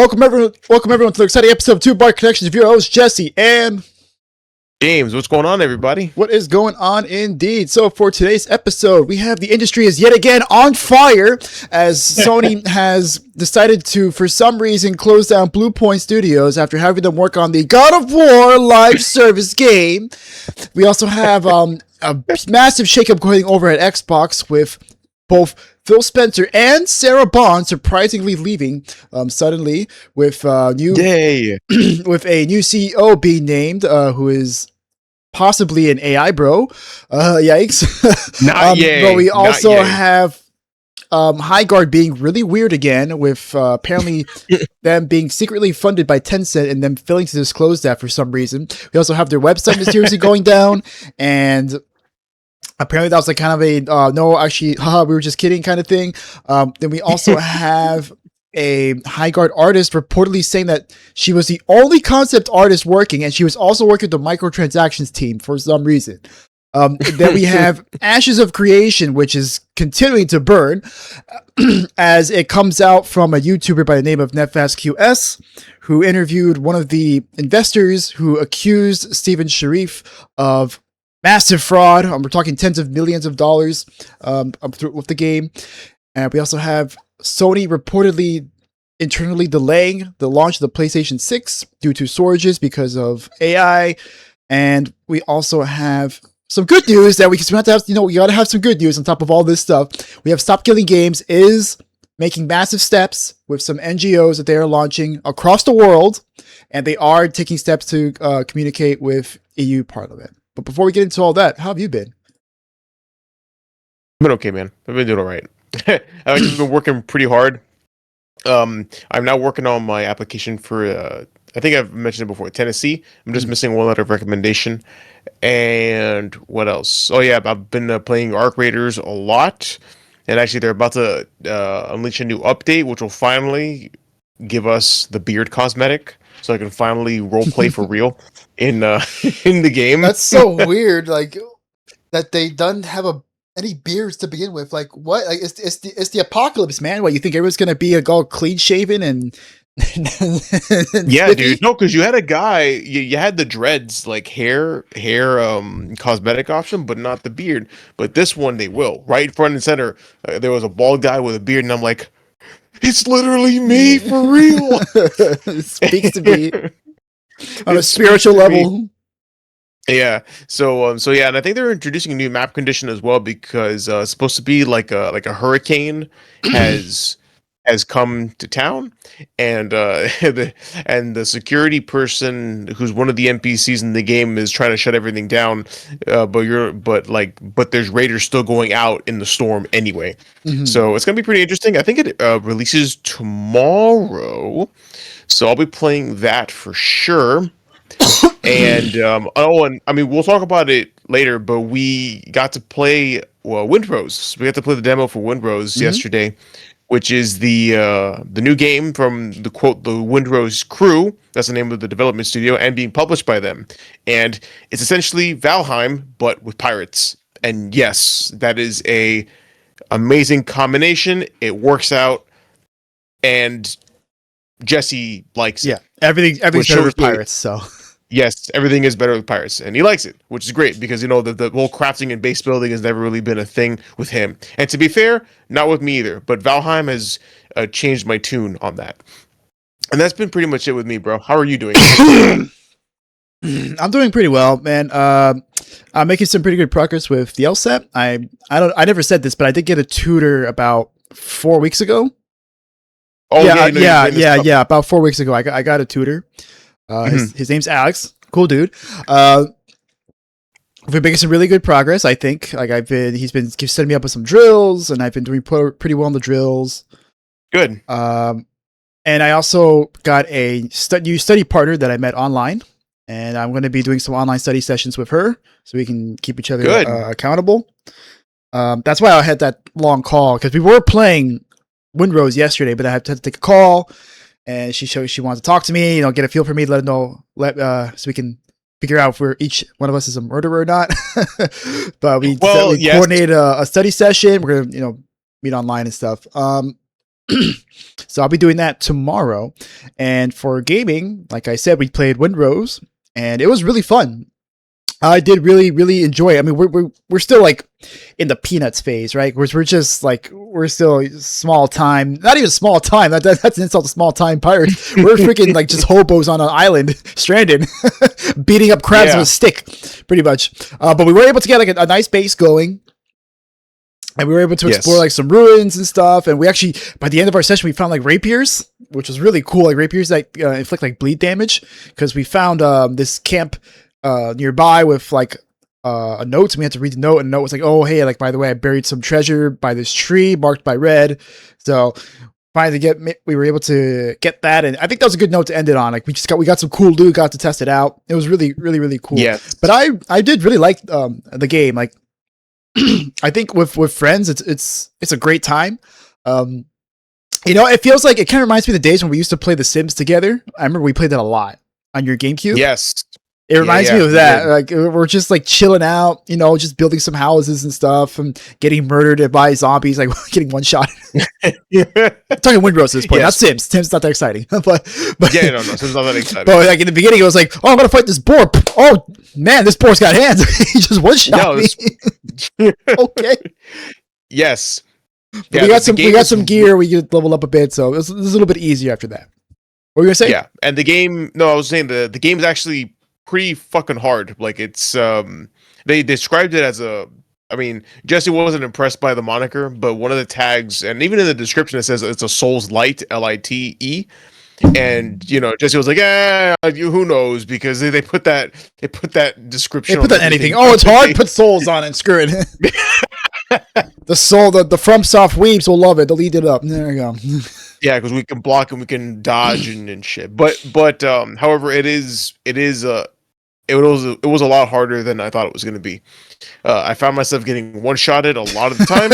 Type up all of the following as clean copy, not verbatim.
Welcome everyone to the exciting episode of Two Bar Connections of your host Jesse and James. What's going on, everybody? What is going on indeed? So for today's episode, we have the industry is yet again on fire as Sony has decided to, for some reason, close down Blue Point Studios after having them work on the God of War live service game. We also have a massive shakeup going over at Xbox with both Phil Spencer and Sarah Bond surprisingly leaving suddenly with with a new CEO being named, who is possibly an AI bro. Yikes! Not yay. But we also have Highguard being really weird again, with apparently them being secretly funded by Tencent and them failing to disclose that for some reason. We also have their website mysteriously going down, and apparently that was like kind of a no, actually, haha, we were just kidding kind of thing. Then we also have a Highguard artist reportedly saying that she was the only concept artist working, and she was also working with the microtransactions team for some reason. Then we have Ashes of Creation, which is continuing to burn as it comes out from a YouTuber by the name of NetfastQS, who interviewed one of the investors who accused Steven Sharif of massive fraud. We're talking tens of millions of dollars with the game. And we also have Sony reportedly internally delaying the launch of the PlayStation 6 due to shortages because of AI. And we also have some good news that we have to have, we got to have some good news on top of all this stuff. We have Stop Killing Games is making massive steps with some NGOs that they are launching across the world. And they are taking steps to communicate with EU Parliament. But before we get into all that, how have you been? I've been okay, man. I've been doing all right. I've just been working pretty hard. I'm now working on my application for, I think I've mentioned it before, Tennessee. I'm just missing one letter of recommendation. And what else? Oh, yeah, I've been playing Arc Raiders a lot. And actually, they're about to unleash a new update, which will finally give us the beard cosmetic. So I can finally roleplay for real in the game. That's so weird, like that they don't have any beards to begin with. Like what? Like it's the apocalypse, man. What, you think everyone's gonna be all clean shaven and yeah, spiffy? Dude. No, because you had a guy, you had the dreads, like hair cosmetic option, but not the beard. But this one they will, right front and center. There was a bald guy with a beard, and I'm like, it's literally me for real. It speaks to me on a spiritual level. Yeah. So yeah, and I think they're introducing a new map condition as well, because it's supposed to be like a hurricane has come to town, and the security person who's one of the NPCs in the game is trying to shut everything down, but there's raiders still going out in the storm anyway. Mm-hmm. So it's gonna be pretty interesting. I think it releases tomorrow, so I'll be playing that for sure. And and I mean, we'll talk about it later, but we got to play Windrose. We got to play the demo for Windrose yesterday, which is the new game from the Windrose crew. That's the name of the development studio, and being published by them. And it's essentially Valheim, but with pirates. And yes, that is a amazing combination. It works out, and Jesse likes it. Yeah, everything's better with pirates, so. Yes, everything is better with pirates, and he likes it, which is great, because, the whole crafting and base building has never really been a thing with him. And to be fair, not with me either, but Valheim has changed my tune on that. And that's been pretty much it with me, bro. How are you doing? I'm doing pretty well, man. I'm making some pretty good progress with the LSAT. I never said this, but I did get a tutor about 4 weeks ago. Oh, yeah. About 4 weeks ago, I got a tutor. His name's Alex. Cool dude. We've been making some really good progress, I think. Like he's been setting me up with some drills, and I've been doing pretty well on the drills. Good. And I also got a new study partner that I met online, and I'm going to be doing some online study sessions with her, so we can keep each other accountable. That's why I had that long call, because we were playing Windrose yesterday, but I had to take a call. And she wanted to talk to me, get a feel for me, let her know, so we can figure out if each one of us is a murderer or not. But we coordinated a study session. We're gonna, meet online and stuff. So I'll be doing that tomorrow. And for gaming, like I said, we played Windrose, and it was really fun. I did really, really enjoy it. I mean, we're still like in the peanuts phase, right? We're just like we're still small time, not even small time. That's an insult to small time pirates. We're freaking like just hobos on an island, stranded, beating up crabs with a stick, pretty much. But we were able to get like a nice base going. And we were able to explore like some ruins and stuff. And we actually, by the end of our session, we found like rapiers, which was really cool. Like rapiers that inflict like bleed damage. Because we found this camp nearby with like a note. And we had to read the note. And the note was like, oh, hey, like, by the way, I buried some treasure by this tree marked by red. So finally we were able to get that. And I think that was a good note to end it on. Like we got some cool loot, got to test it out. It was really, really, really cool. Yeah. But I did really like the game. Like, I think with friends, it's a great time. It feels like it kind of reminds me of the days when we used to play The Sims together. I remember we played that a lot on your GameCube. Yes, it reminds me of that. Like we're just like chilling out, just building some houses and stuff, and getting murdered by zombies, like getting one shot. I'm talking Windrose at this point, not Sims. Sims not that exciting, but no, Sims not that exciting. But like in the beginning, it was like, oh, I'm gonna fight this boar. Oh man, this boar's got hands. He just one shot me. Okay. Yes. Yeah, we got some gear. We could level up a bit, so it was a little bit easier after that. What were you gonna say? Yeah, and the game. No, I was saying the game is actually pretty fucking hard. Like it's they described it as a. I mean, Jesse wasn't impressed by the moniker, but one of the tags, and even in the description, it says it's a Souls Light, Lite. And Jesse was like, who knows? Because they put that description. They put that anything. Oh, it's hard. Put Souls on it. Screw it. The FromSoft weebs will love it. They'll eat it up. There you go. Yeah, because we can block and we can dodge and shit. But however, it was a lot harder than I thought it was going to be. I found myself getting one-shotted a lot of the time,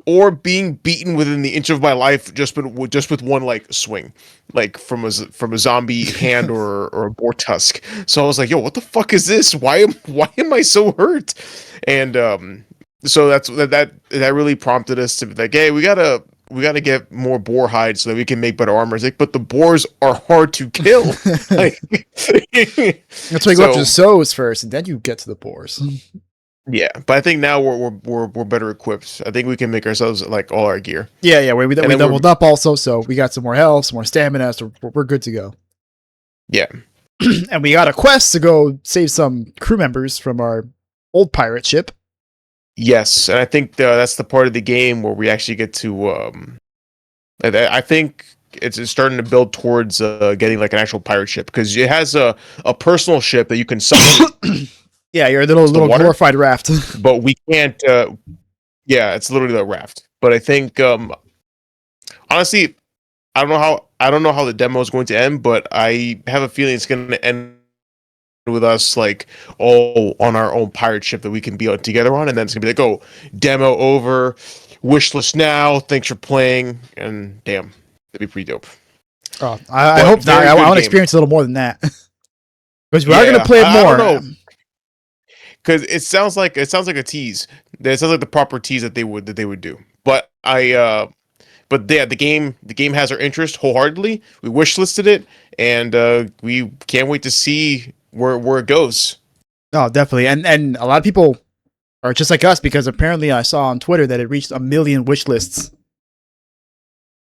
or being beaten within the inch of my life just with one like swing, like from a zombie hand or a boar tusk. So I was like, yo, what the fuck is this? Why am I so hurt? And so that really prompted us to be like, hey, we gotta get more boar hides so that we can make better armor. It's like, but the boars are hard to kill. That's why you go up to the sows first, and then you get to the boars. Yeah, but I think now we're better equipped. I think we can make ourselves like all our gear. Yeah. We leveled up also, so we got some more health, some more stamina, so we're good to go. Yeah, and we got a quest to go save some crew members from our old pirate ship. Yes, and I think that's the part of the game where we actually get to. I think it's starting to build towards getting like an actual pirate ship, because it has a personal ship that you can summon. Yeah, your little glorified raft. But we can't. Yeah, it's literally a raft. But I think, honestly, I don't know how the demo is going to end, but I have a feeling it's going to end with us like on our own pirate ship that we can be together on, and then it's gonna be like, oh, demo over, wishlist now, thanks for playing, and damn, that'd be pretty dope. Oh, I hope not. I want to experience a little more than that, because we are gonna play it more. Because it sounds like a tease. It sounds like the proper tease that they would do. But the game has our interest wholeheartedly. We wishlisted it, and we can't wait to see where it goes. Oh, definitely. And a lot of people are just like us, because apparently I saw on Twitter that it reached 1 million wish lists.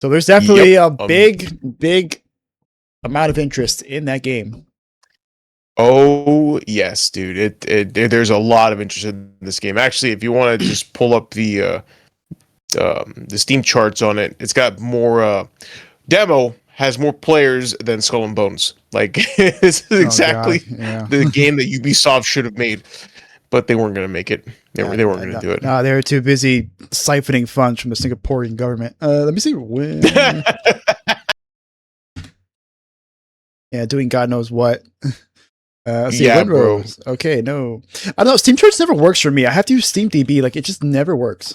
So there's definitely a big amount of interest in that game. Oh yes, dude. There's a lot of interest in this game. Actually, if you want to just pull up the Steam charts on it, it's got more demo has more players than Skull and Bones. Like, this is exactly the game that Ubisoft should have made, but they weren't going to make it. They weren't going to do it. No, they were too busy siphoning funds from the Singaporean government. Let me see when. Yeah, doing God knows what. See, Windrose. Okay, no. I don't know. Steam charts never works for me. I have to use SteamDB. Like, it just never works.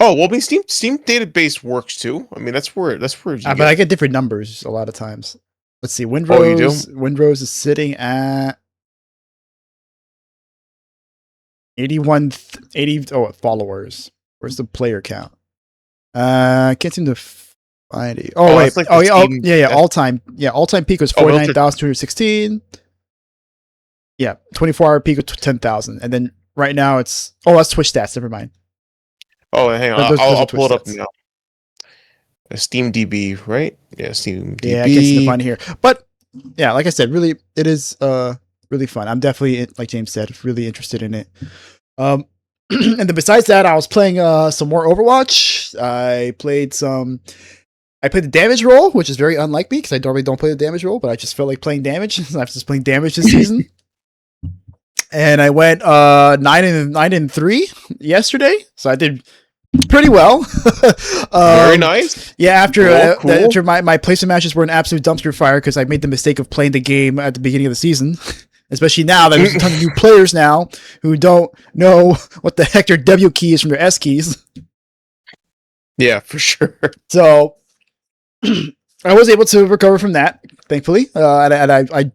Oh, well, I mean, Steam database works too. I mean, that's where but I get different numbers a lot of times. Let's see. Windrose is sitting at 80 followers. Where's the player count? I can't seem to find it. Oh, Oh, wait. that's like Oh, the yeah. Oh, Steam- yeah. Yeah. that's- All time. Yeah. All time peak was Oh, relative- 49,216. Yeah. 24-hour peak was 10,000. And then right now it's. Oh, that's Twitch stats. Never mind. Oh, hang on. Those are I'll pull it up Twitch stats. now. Steam DB, right? Yeah, Steam DB. Yeah, I can't seem to find it here. But yeah, like I said, really, it is really fun. I'm definitely, like James said, really interested in it. And then besides that, I was playing some more Overwatch. I played the damage roll, which is very unlike me because I normally don't play the damage roll, but I just felt like playing damage. So I was just playing damage this season. And I went 9-3 yesterday, so I did pretty well. Very nice. Yeah, after Cool. after my placement matches were an absolute dumpster fire because I made the mistake of playing the game at the beginning of the season. Especially now that there's a ton of new players now who don't know what the heck their W key is from their S keys. Yeah, for sure. So I was able to recover from that, thankfully, and I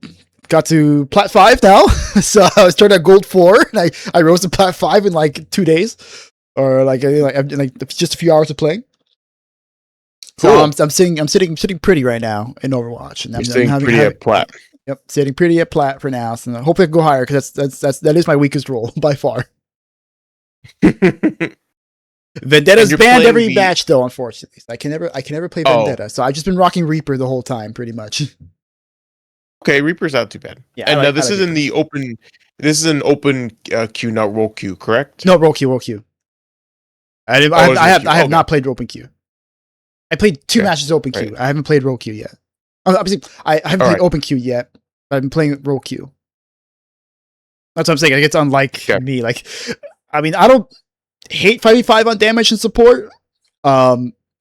got to Plat 5 now. So I started at Gold 4, and I rose to Plat 5 in like 2 days. Or like just a few hours of playing. So Cool. I'm sitting pretty right now in Overwatch, and You're sitting pretty at plat. Yep, sitting pretty at plat for now. So hopefully I can go higher because that is my weakest role by far. Vendetta's you're banned playing every the- match though, unfortunately. I can never play Oh. Vendetta, so I've just been rocking Reaper the whole time, pretty much. Okay, Reaper's not too bad. Yeah, And I now like this is in the open. This is an open queue, not roll queue, correct? No, roll queue. I is it have queue? I have Okay. not played open queue. I played 2 Okay, matches open queue. right. I haven't played roll queue yet. Obviously, I haven't played Alright. open queue yet. I've been playing roll queue. That's what I'm saying. Like, it's unlike Okay. me. Like, I mean, I don't hate 5v5 on damage and support. I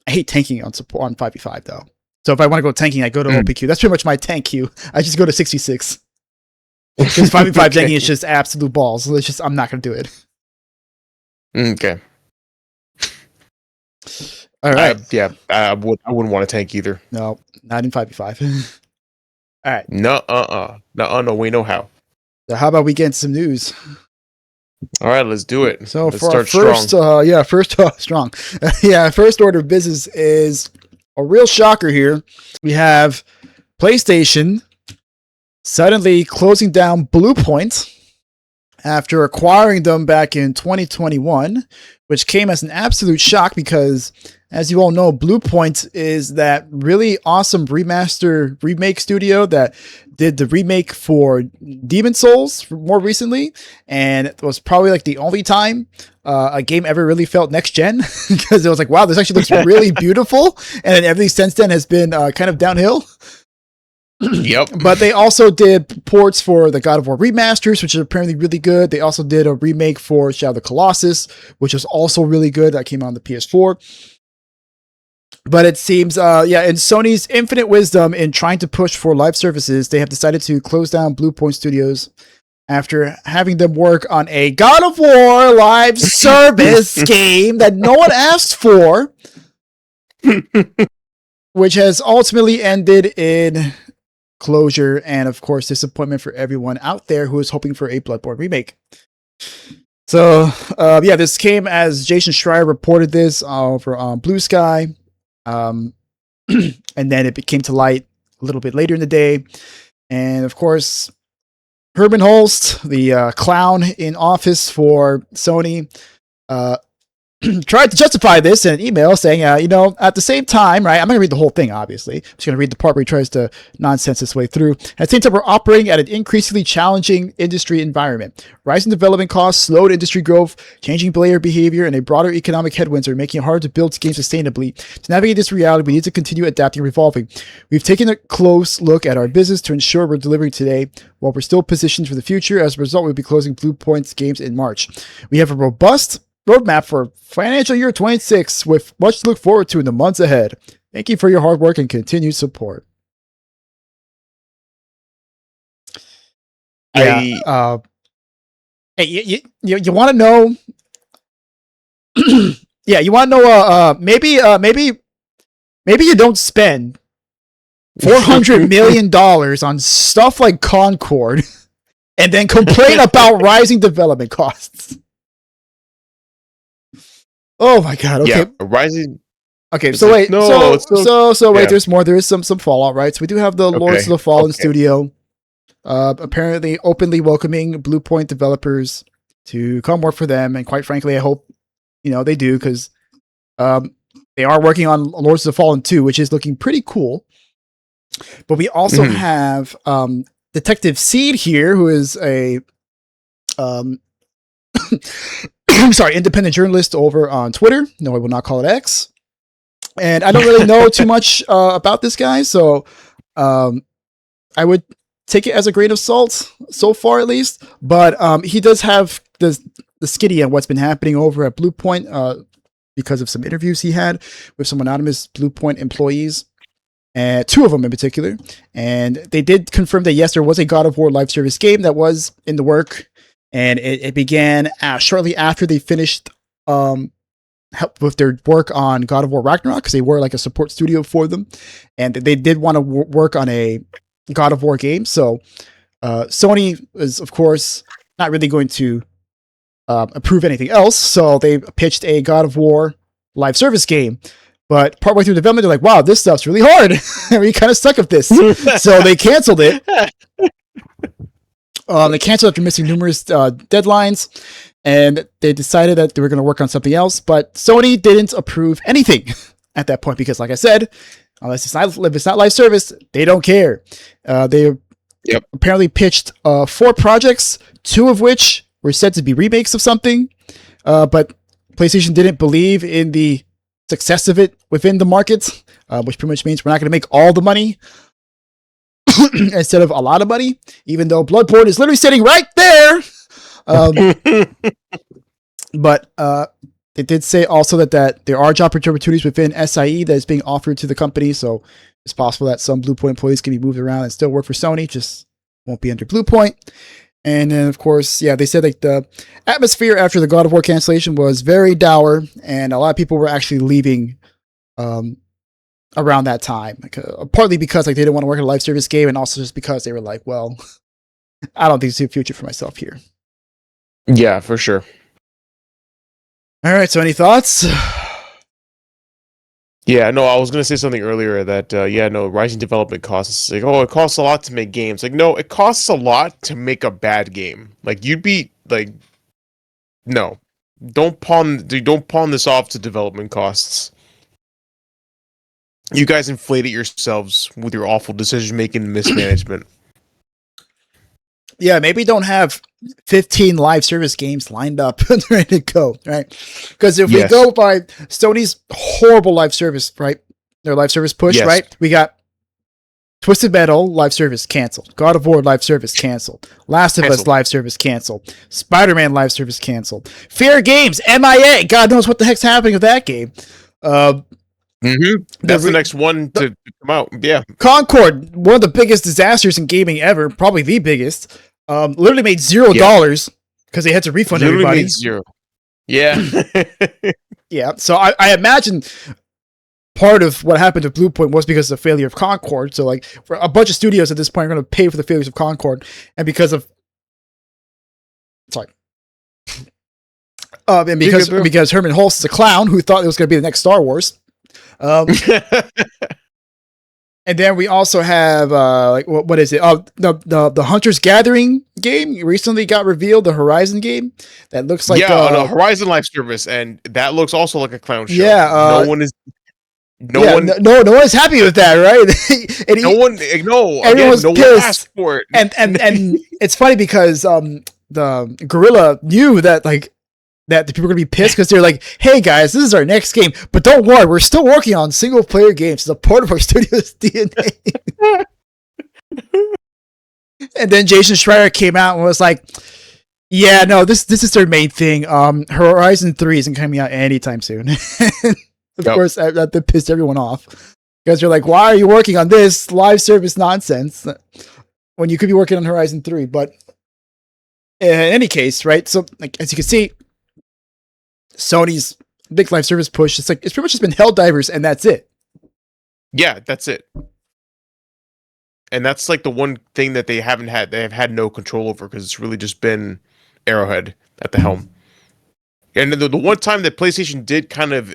hate tanking on support on 5v5 though. So if I want to go tanking, I go to open queue. That's pretty much my tank queue. I just go to 66. Because 5v5 Okay. tanking is just absolute balls. So it's just I'm not gonna do it. Okay. All right. I wouldn't want to tank either. No, not in 5v5. All right. No way, no how. So how about we get into some news? All right, let's do it. So let's for our start first, strong. strong. First order of business is a real shocker here. We have PlayStation suddenly closing down Blue Point after acquiring them back in 2021, which came as an absolute shock because, as you all know, Blue Point is that really awesome remake studio that did the remake for Demon Souls more recently, and it was probably like the only time a game ever really felt next gen because it was like, wow, this actually looks really beautiful, and then everything since then has been kind of downhill. Yep. But they also did ports for the God of War remasters, which is apparently really good. They also did a remake for Shadow of the Colossus, which was also really good. That came out on the PS4. But it seems, in Sony's infinite wisdom in trying to push for live services, they have decided to close down Blue Point Studios after having them work on a God of War live service game that no one asked for, which has ultimately ended in closure and, of course, disappointment for everyone out there who is hoping for a Bloodborne remake. So, this came as Jason Schreier reported this over on Blue Sky. And then it came to light a little bit later in the day. And, of course, Herman Holst, the clown in office for Sony, tried to justify this in an email saying, at the same time, right, I'm not going to read the whole thing, obviously. I'm just going to read the part where he tries to nonsense his way through. At the same time, we're operating at an increasingly challenging industry environment. Rising development costs, slowed industry growth, changing player behavior, and a broader economic headwinds are making it hard to build games sustainably. To navigate this reality, we need to continue adapting and evolving. We've taken a close look at our business to ensure we're delivering today while we're still positioned for the future. As a result, we'll be closing Blue Point's games in March. We have a robust roadmap for financial year 26 with much to look forward to in the months ahead. Thank you for your hard work and continued support. Hey, you want to know? You want to know? Maybe you don't spend $400 million on stuff like Concord and then complain about rising development costs. Oh my god! Okay, Yeah, rising Okay, It's so like, wait, no, it's so wait. yeah. There's more. There is some Fallout, right? So we do have the Lords of the Fallen studio, apparently openly welcoming Blue Point developers to come work for them, and quite frankly, I hope they do because they are working on Lords of the Fallen 2, which is looking pretty cool. But we also have Detective Seed here, who is a independent journalist over on Twitter. No, I will not call it X. And I don't really know too much about this guy, so I would take it as a grain of salt so far, at least. But he does have the skitty on what's been happening over at Blue Point because of some interviews he had with some anonymous Blue Point employees, and 2 of them in particular. And they did confirm that yes, there was a God of War live service game that was in the work, and it began shortly after they finished with their work on God of War Ragnarok, because they were like a support studio for them, and they did want to work on a God of War game. So Sony is, of course, not really going to approve anything else, so they pitched a God of War live service game. But partway through development, they're like, wow, this stuff's really hard. We kind of suck at this. So they canceled it. They canceled after missing numerous deadlines, and they decided that they were going to work on something else. But Sony didn't approve anything at that point because, like I said, unless it's not live service, they don't care. They apparently pitched 4 projects, 2 of which were said to be remakes of something, but PlayStation didn't believe in the success of it within the market, which pretty much means we're not going to make all the money instead of a lot of money, even though Bloodborne is literally sitting right there. But they did say also that there are job opportunities within SIE that is being offered to the company, so it's possible that some Blue Point employees can be moved around and still work for Sony, just won't be under Blue Point. And then, of course, they said like the atmosphere after the God of War cancellation was very dour, and a lot of people were actually leaving around that time, partly because they didn't want to work in a live service game, and also just because they were like, well, I don't think it's a future for myself here. Yeah, for sure. All right, so any thoughts? Yeah, no, I was going to say something earlier that, rising development costs. It's like, oh, it costs a lot to make games. Like, no, it costs a lot to make a bad game. Like, you'd be, like, no. Don't pawn this off to development costs. You guys inflate it yourselves with your awful decision-making and mismanagement. Yeah, maybe don't have 15 live service games lined up and ready to go, right? Because if we go by Sony's horrible live service, right? Their live service push, right? We got Twisted Metal live service canceled, God of War live service canceled, Last of Us live service canceled, Spider-Man live service canceled, Fair Games, MIA, God knows what the heck's happening with that game. That's the next one to come out. Yeah. Concord, one of the biggest disasters in gaming ever, probably the biggest. Literally made $0 because they had to refund everybody. Made 0. Yeah. Yeah. So I imagine part of what happened to Blue Point was because of the failure of Concord. So like for a bunch of studios at this point are going to pay for the failures of Concord, and because of because Herman Hulst is a clown who thought it was going to be the next Star Wars. And then we also have what is it? The Hunter's Gathering game recently got revealed. The Horizon game that looks like Horizon live service, and that looks also like a clown show. Yeah, no one is happy with that, right? Everyone's pissed. Asked for it. And it's funny because the Guerrilla knew that that the people are going to be pissed because they're like, hey guys, this is our next game, but don't worry, we're still working on single player games. It's a part of our studio's DNA. And then Jason Schreier came out and was like, yeah, no, this is their main thing. Horizon 3 isn't coming out anytime soon. Of course, that pissed everyone off because they're like, why are you working on this live service nonsense when you could be working on Horizon 3? But in any case, right? So as you can see, Sony's big live service push, it's pretty much just been Helldivers, and that's it. Yeah, that's it. And that's like the one thing that they have had no control over, because it's really just been Arrowhead at the helm. And the one time that PlayStation did kind of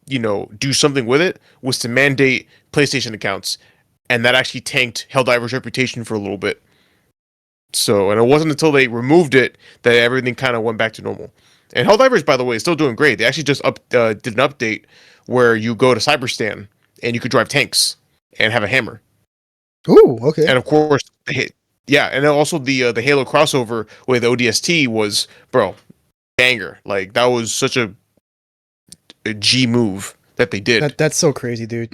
do something with it was to mandate PlayStation accounts, and that actually tanked Helldiver's reputation for a little bit. So, and it wasn't until they removed it that everything kind of went back to normal. And Helldivers, by the way, is still doing great. They actually just did an update where you go to Cyberstan and you could drive tanks and have a hammer. Ooh, okay. And of course, and also the Halo crossover with ODST was, bro, banger. Like, that was such a G move that they did. That's so crazy, dude.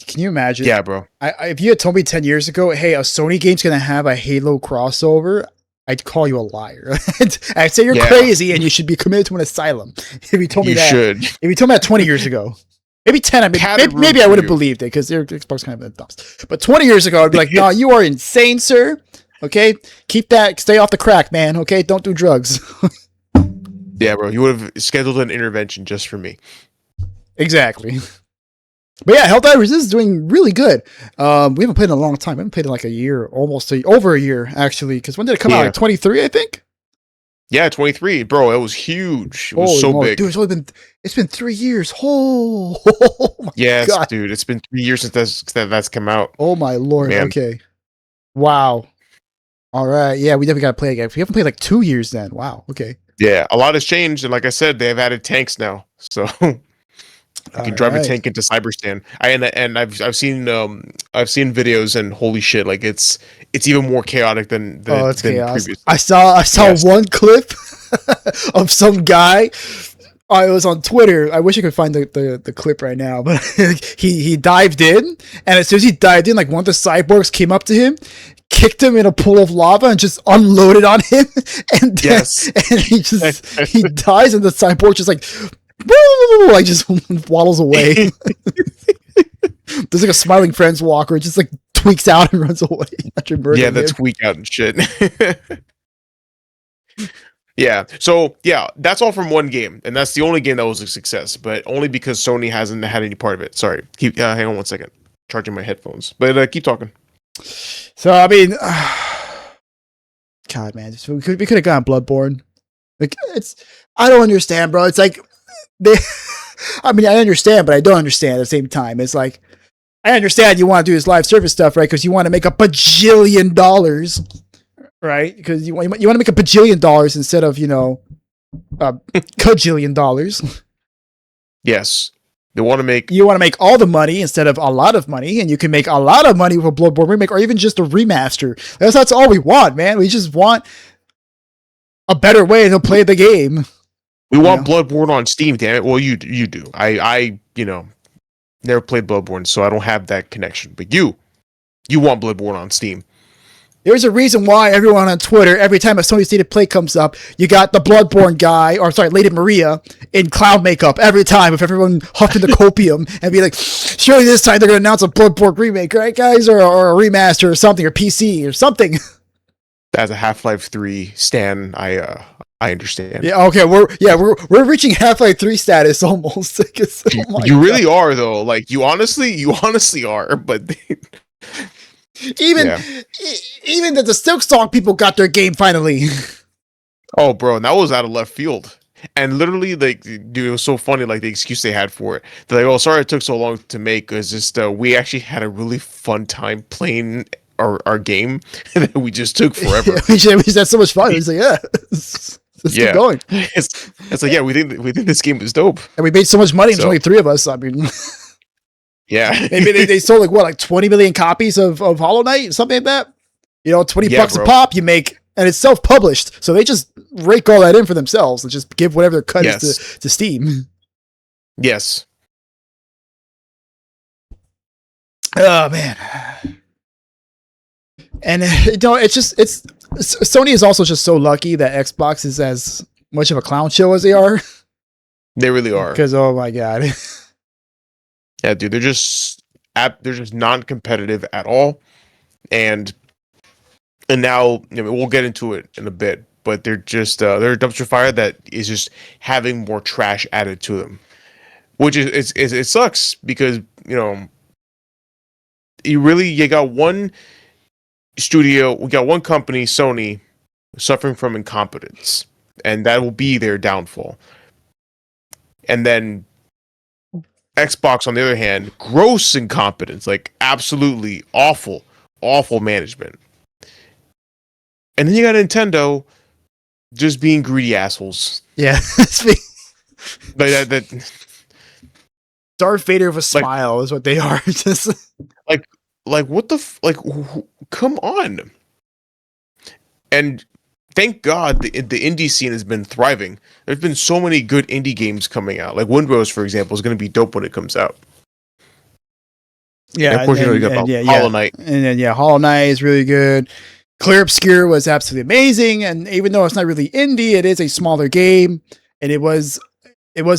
Can you imagine? Yeah, bro. If you had told me 10 years ago, hey, a Sony game's gonna have a Halo crossover, I'd call you a liar. I'd say you're crazy and you should be committed to an asylum. If you told me if you told me that 20 years ago, maybe 10, maybe I would have believed it because their Xbox kind of a dumps. But 20 years ago, I'd be like, no, you are insane, sir. Okay, stay off the crack, man. Okay, don't do drugs. Yeah, bro, you would have scheduled an intervention just for me. Exactly. But yeah, Helldivers is doing really good. We haven't played in a long time. We haven't played in like a year, over a year, actually. Because when did it come out? Like 23, I think? Yeah, 23. Bro, it was huge. It was so big. Dude, it's been 3 years. Oh my God. Dude, it's been 3 years since that's come out. Oh my Lord. Man. Okay. Wow. All right. Yeah, we definitely got to play again. We haven't played like 2 years then. Wow. Okay. Yeah, a lot has changed. And like I said, they've added tanks now. So... You can drive a tank into Cyberstan. I've seen videos and holy shit, like it's even more chaotic than it's chaos. Previous. I saw one clip of some guy. It was on Twitter. I wish I could find the clip right now, but he dived in, and as soon as he dived in, like one of the cyborgs came up to him, kicked him in a pool of lava, and just unloaded on him, and he dies, and the cyborg just like. Like just waddles away. There's like a smiling friends walker, just like tweaks out and runs away after murdering him. Tweak out and shit. Yeah. So yeah, that's all from one game, and that's the only game that was a success, but only because Sony hasn't had any part of it. Sorry. Hang on 1 second. Charging my headphones, but keep talking. So I mean, God, man, we could have gotten Bloodborne. Like I don't understand, bro. It's like. I mean, I understand, but I don't understand at the same time. It's like, I understand you want to do this live service stuff, right? Because you want to make $1 bajillion, right? Because you want to make $1 bajillion instead of, $1 Yes. You want to make all the money instead of a lot of money, and you can make a lot of money with a Bloodborne remake or even just a remaster. That's all we want, man. We just want a better way to play the game. We want Bloodborne on Steam, damn it. Well, you do. I never played Bloodborne, so I don't have that connection. But you want Bloodborne on Steam. There's a reason why everyone on Twitter, every time a Sony State of Play comes up, you got the Bloodborne guy, Lady Maria, in clown makeup every time, if everyone huffing the copium and be like, surely this time they're going to announce a Bloodborne remake, right, guys? Or a remaster or something, or PC or something. As a Half-Life 3 stan, I understand. Yeah, okay, we're reaching Half-Life 3 status almost. You really are though. Like you honestly are, but even that the Silksong people got their game finally. Oh, bro, and that was out of left field. And literally, like, dude, it was so funny, like, the excuse they had for it. They're like, oh, sorry it took so long to make. It's just, we actually had a really fun time playing our game that we just took forever. we just had so much fun. It's like, let's keep going. It's like, yeah, we think this game is dope. And we made so much money, and there's only 3 of us. I mean... Yeah. Maybe they sold like 20 million copies of Hollow Knight, something like that. $20 a pop you make, and it's self-published, so they just rake all that in for themselves and just give whatever their cut is to Steam. Yes. Oh man. And Sony is also just so lucky that Xbox is as much of a clown show as they are. They really are. Because oh my god. Yeah, dude, they're just non-competitive at all, and now we'll get into it in a bit, but they're just they're a dumpster fire that is just having more trash added to them, which is it sucks because you got one studio, we got one company, Sony, suffering from incompetence, and that will be their downfall, and then Xbox, on the other hand, gross incompetence, like absolutely awful management. And then you got Nintendo just being greedy assholes. Yeah. Like that Darth Vader with a smile is what they are. Just like what the come on. And thank God the indie scene has been thriving. There's been so many good indie games coming out. Like Windrose, for example, is going to be dope when it comes out. Yeah, and of course, you got Hollow Knight. And then Hollow Knight is really good. Clear Obscure was absolutely amazing, and even though it's not really indie, it is a smaller game, and it was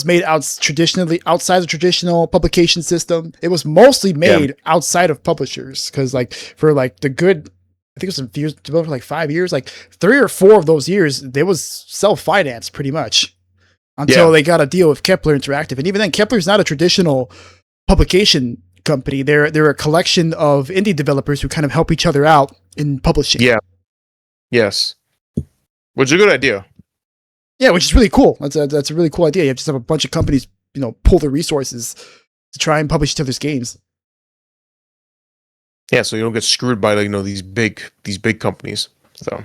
made outside the traditional publication system. It was mostly made outside of publishers because, for the good, I think it was developed for like 5 years. Like 3 or 4 of those years, they was self-financed pretty much until they got a deal with Kepler Interactive, and even then, Kepler's not a traditional publication company. They're a collection of indie developers who kind of help each other out in publishing. Yeah. Yes. Which is a good idea. Yeah, which is really cool. That's a really cool idea. You just have a bunch of companies, pull their resources to try and publish each other's games. Yeah, so you don't get screwed by these big companies. So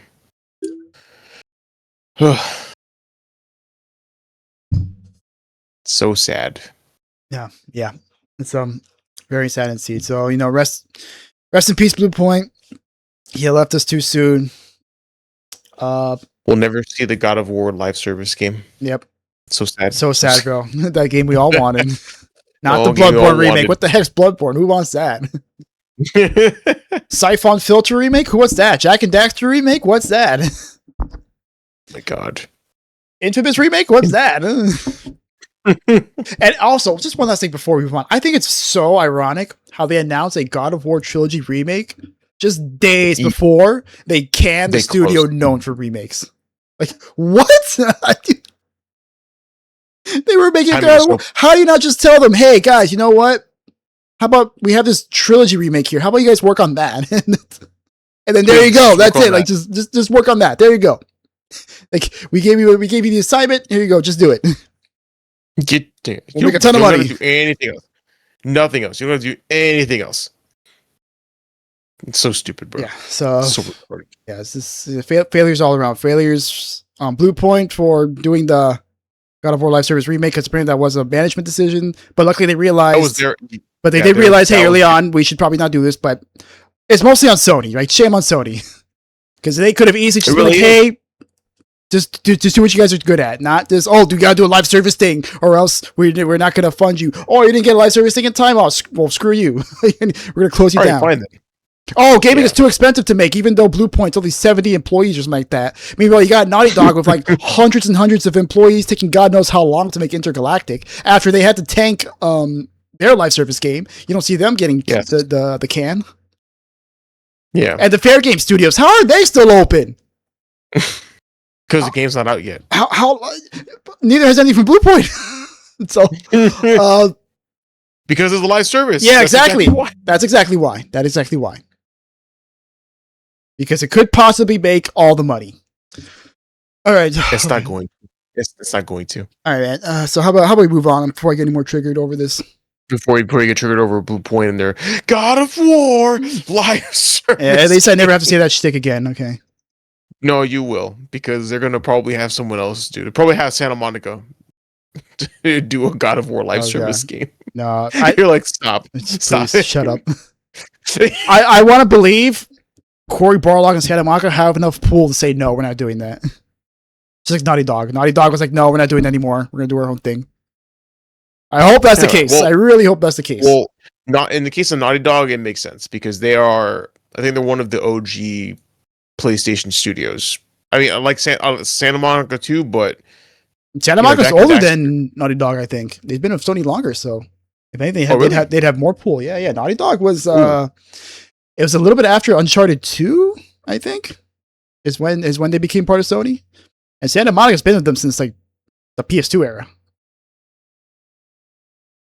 so sad. Yeah. It's very sad indeed. So, rest in peace, Blue Point. He left us too soon. We'll never see the God of War live service game. Yep. So sad. So sad, bro. That game we all wanted. Not the Bloodborne remake. What the heck's Bloodborne? Who wants that? Siphon Filter remake? Who wants that? Jack and Daxter remake? What's that? My God. Infamous remake? What's that? And also, just one last thing before we move on. I think it's so ironic how they announced a God of War trilogy remake just days before they canned the studio known for remakes. Like, what? They were making God of War. How do you not just tell them, hey, guys, you know what? How about we have this trilogy remake here? How about you guys work on that? And then there you go. That's it. Like, just work on that. There you go. Like, we gave you the assignment. Here you go. Just do it. We'll make a ton of money. You don't have to do anything else. Nothing else. You don't have to do anything else. It's so stupid, bro. Yeah. So retarded. Yeah, it's just failures all around. Failures on Blue Point for doing the God of War live service remake, because apparently that was a management decision. But luckily they realized. They did realize, hey, early on, we should probably not do this. But it's mostly on Sony, right? Shame on Sony, because they could have easily just been like, hey. Just do what you guys are good at. Not this, you gotta do a live service thing, or else we're not gonna fund you. Oh, you didn't get a live service thing in time? Oh, well, screw you. We're gonna close you down. Fine then. Oh, gaming is too expensive to make, even though Blue Point's only 70 employees or something like that. Meanwhile, you got Naughty Dog with like hundreds and hundreds of employees taking God knows how long to make Intergalactic after they had to tank their live service game. You don't see them getting the can. Yeah. And the Fair Game Studios, how are they still open? Because the game's not out yet. How neither has any from Blue Point. So because of the live service. Yeah, exactly. That's exactly why. That is exactly why. Because it could possibly make all the money. All right. It's not going to. It's not going to. All right, man. So how about we move on before I get any more triggered over this? Before you get triggered over Blue Point and their God of War live service. Yeah, at least I never have to say that shtick again. Okay. No, you will, because they're gonna probably have someone else do it. They'll probably have Santa Monica do a God of War live service game. No, you're like, stop. Shut up. I want to believe Cory Barlog and Santa Monica have enough pull to say no, we're not doing that. Just like Naughty Dog. Naughty Dog was like, no, we're not doing that anymore. We're gonna do our own thing. I hope that's the case. I really hope that's the case. Well, not in the case of Naughty Dog, it makes sense because they are. I think they're one of the OG PlayStation studios. I mean, I like Santa Monica too, but Santa Monica's older than Naughty Dog. I think they've been with Sony longer, so if anything, they'd have more pull. Yeah. Naughty Dog was. It was a little bit after Uncharted 2, I think, is when they became part of Sony, and Santa Monica's been with them since like the PS2 era.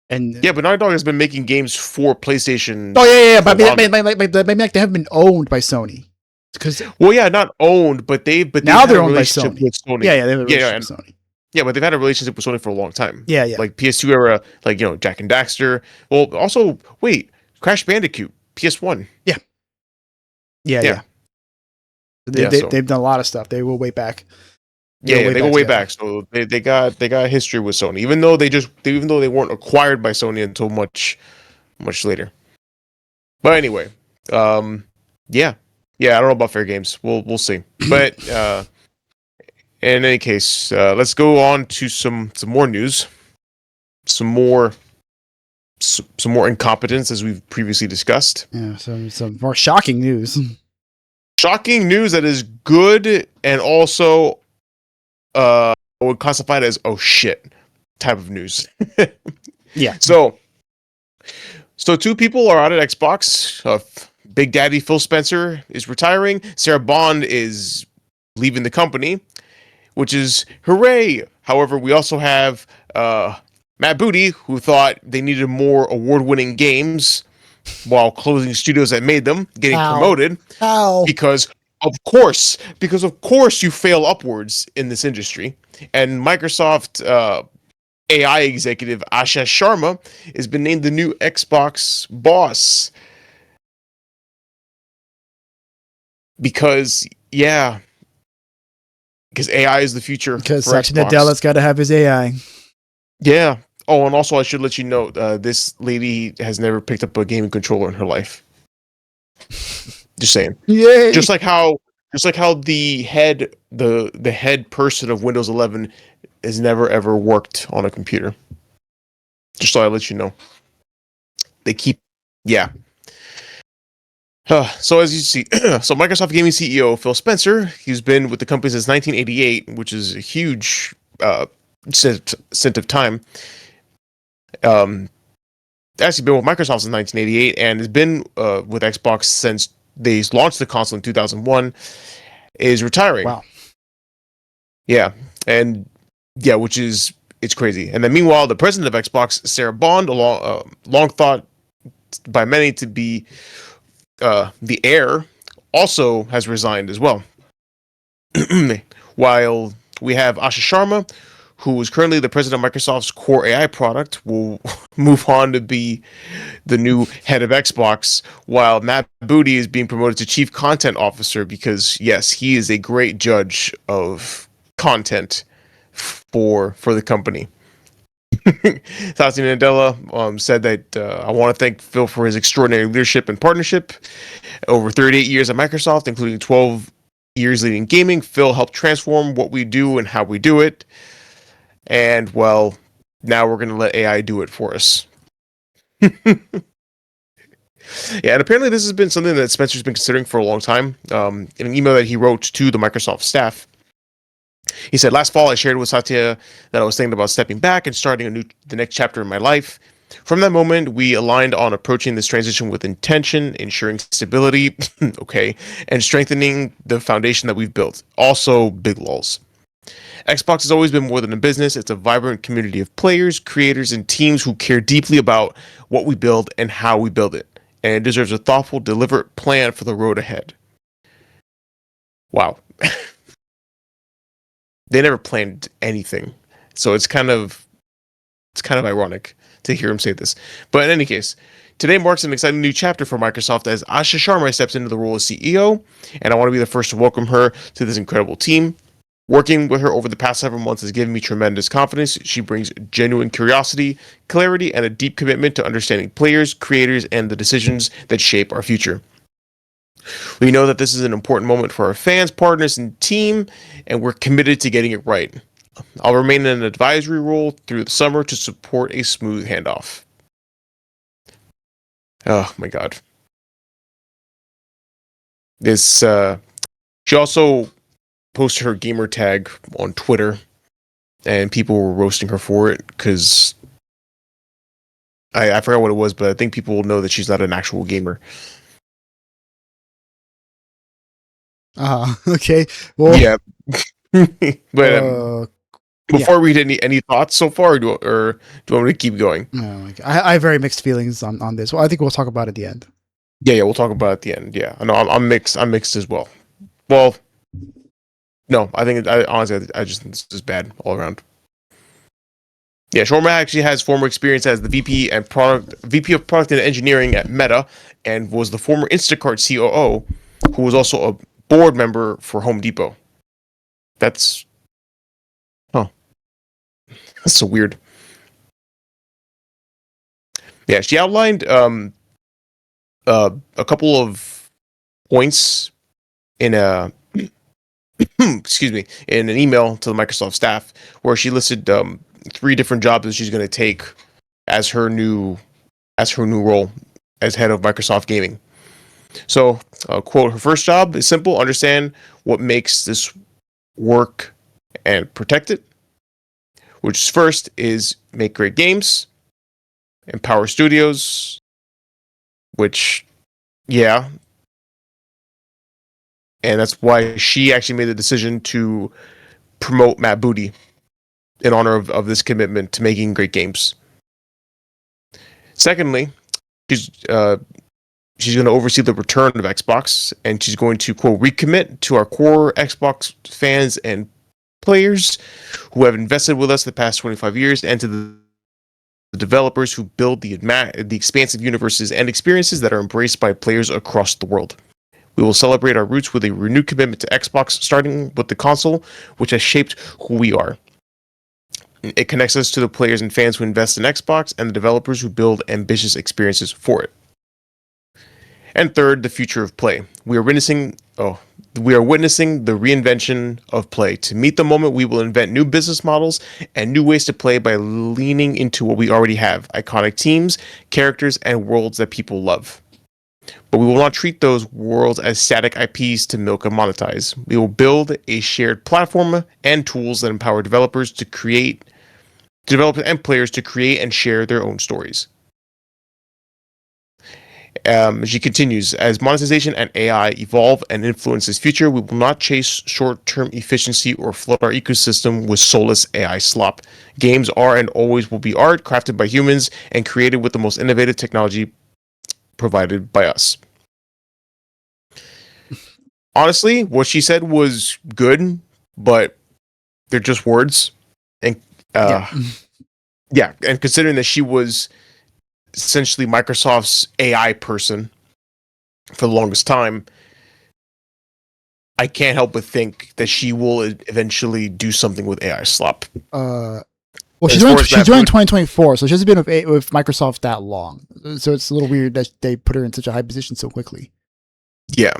And yeah, but Naughty Dog has been making games for PlayStation. Oh yeah, but they haven't been owned by Sony. Well, yeah, not owned, but now they're owned by Sony. With Sony. Yeah, they have a relationship with Sony. Yeah, but they've had a relationship with Sony for a long time. Yeah, yeah. Like PS2 era, like Jack and Daxter. Well, also wait, Crash Bandicoot, PS1. Yeah. Yeah. So They've done a lot of stuff. They will way back. they go way back. So they got history with Sony, even though they weren't acquired by Sony until much later. But anyway, yeah. I don't know about Fair Games. We'll see. But in any case, let's go on to some more news, some more incompetence, as we've previously discussed. Yeah, some more shocking news. Shocking news that is good and also would classify it as oh shit type of news. Yeah. So two people are out at Xbox. Big Daddy Phil Spencer is retiring. Sarah Bond is leaving the company, which is hooray. However, we also have Matt Booty, who thought they needed more award-winning games while closing studios that made them, getting promoted. Because of course you fail upwards in this industry. And Microsoft AI executive Ashish Sharma has been named the new Xbox boss. Because AI is the future. Because Satya Nadella's got to have his AI. Yeah. Oh, and also I should let you know, this lady has never picked up a gaming controller in her life. Just saying. Yay! Just like how the head person of Windows 11 has never ever worked on a computer. Just so I let you know. So as you see, so Microsoft Gaming CEO Phil Spencer, he's been with the company since 1988, which is a huge stint of time. Actually been with Microsoft since 1988 and has been with Xbox since they launched the console in 2001, is retiring. Wow. Yeah. And which is, it's crazy. And then meanwhile, the president of Xbox, Sarah Bond, long thought by many to be the heir, also has resigned as well. While we have Ashish Sharma, who is currently the president of Microsoft's core AI product, will move on to be the new head of Xbox, while Matt Booty is being promoted to chief content officer because, yes, he is a great judge of content for the company. Satya Nadella said that I want to thank Phil for his extraordinary leadership and partnership. Over 38 years at Microsoft, including 12 years leading gaming, Phil helped transform what we do and how we do it. And, well, now we're going to let AI do it for us. Yeah, and apparently this has been something that Spencer's been considering for a long time. In an email that he wrote to the Microsoft staff, he said, "Last fall, I shared with Satya that I was thinking about stepping back and starting the next chapter in my life. From that moment, we aligned on approaching this transition with intention, ensuring stability, okay, and strengthening the foundation that we've built. Also, big lulls. Xbox has always been more than a business. It's a vibrant community of players, creators, and teams who care deeply about what we build and how we build it. And it deserves a thoughtful, deliberate plan for the road ahead." Wow. They never planned anything. So it's kind of ironic to hear him say this. But in any case, today marks an exciting new chapter for Microsoft as Asha Sharma steps into the role of CEO, and I want to be the first to welcome her to this incredible team. Working with her over the past several months has given me tremendous confidence. She brings genuine curiosity, clarity, and a deep commitment to understanding players, creators, and the decisions that shape our future. We know that this is an important moment for our fans, partners, and team, and we're committed to getting it right. I'll remain in an advisory role through the summer to support a smooth handoff. Oh my God. She also posted her gamer tag on Twitter, and people were roasting her for it because I forgot what it was, but I think people will know that she's not an actual gamer. Okay. Well, yeah. But before we read any thoughts so far, or do you want me to keep going? No, I have very mixed feelings on this. Well, I think we'll talk about it at the end. Yeah, we'll talk about it at the end. Yeah, I know I'm mixed. I'm mixed as well. Well, no, I think honestly, I just think this is bad all around. Yeah, Sharma actually has former experience as the VP of Product and Engineering at Meta, and was the former Instacart COO, who was also a board member for Home Depot. That's huh. That's so weird. Yeah, she outlined a couple of points in a excuse me, in an email to the Microsoft staff, where she listed 3 different jobs that she's going to take as her new role as head of Microsoft Gaming. So, quote: her first job is simple: understand what makes this work and protect it. Which first is make great games, empower studios. Which, yeah, and that's why she actually made the decision to promote Matt Booty in honor of this commitment to making great games. Secondly, she's she's going to oversee the return of Xbox, and she's going to, quote, recommit to our core Xbox fans and players who have invested with us the past 25 years, and to the developers who build the expansive universes and experiences that are embraced by players across the world. We will celebrate our roots with a renewed commitment to Xbox, starting with the console, which has shaped who we are. It connects us to the players and fans who invest in Xbox and the developers who build ambitious experiences for it. And third, the future of play. We are witnessing the reinvention of play. To meet the moment, we will invent new business models and new ways to play by leaning into what we already have: iconic teams, characters, and worlds that people love. But we will not treat those worlds as static IPs to milk and monetize. We will build a shared platform and tools that empower developers and players to create and share their own stories. She continues: as monetization and AI evolve and influence this future, we will not chase short-term efficiency or flood our ecosystem with soulless AI slop. Games are and always will be art, crafted by humans and created with the most innovative technology provided by us. Honestly, what she said was good, but they're just words. And yeah, and considering that she was essentially Microsoft's AI person for the longest time, I can't help but think that she will eventually do something with AI slop. Well, she joined 2024, so she hasn't been with Microsoft that long. So it's a little weird that they put her in such a high position so quickly. Yeah.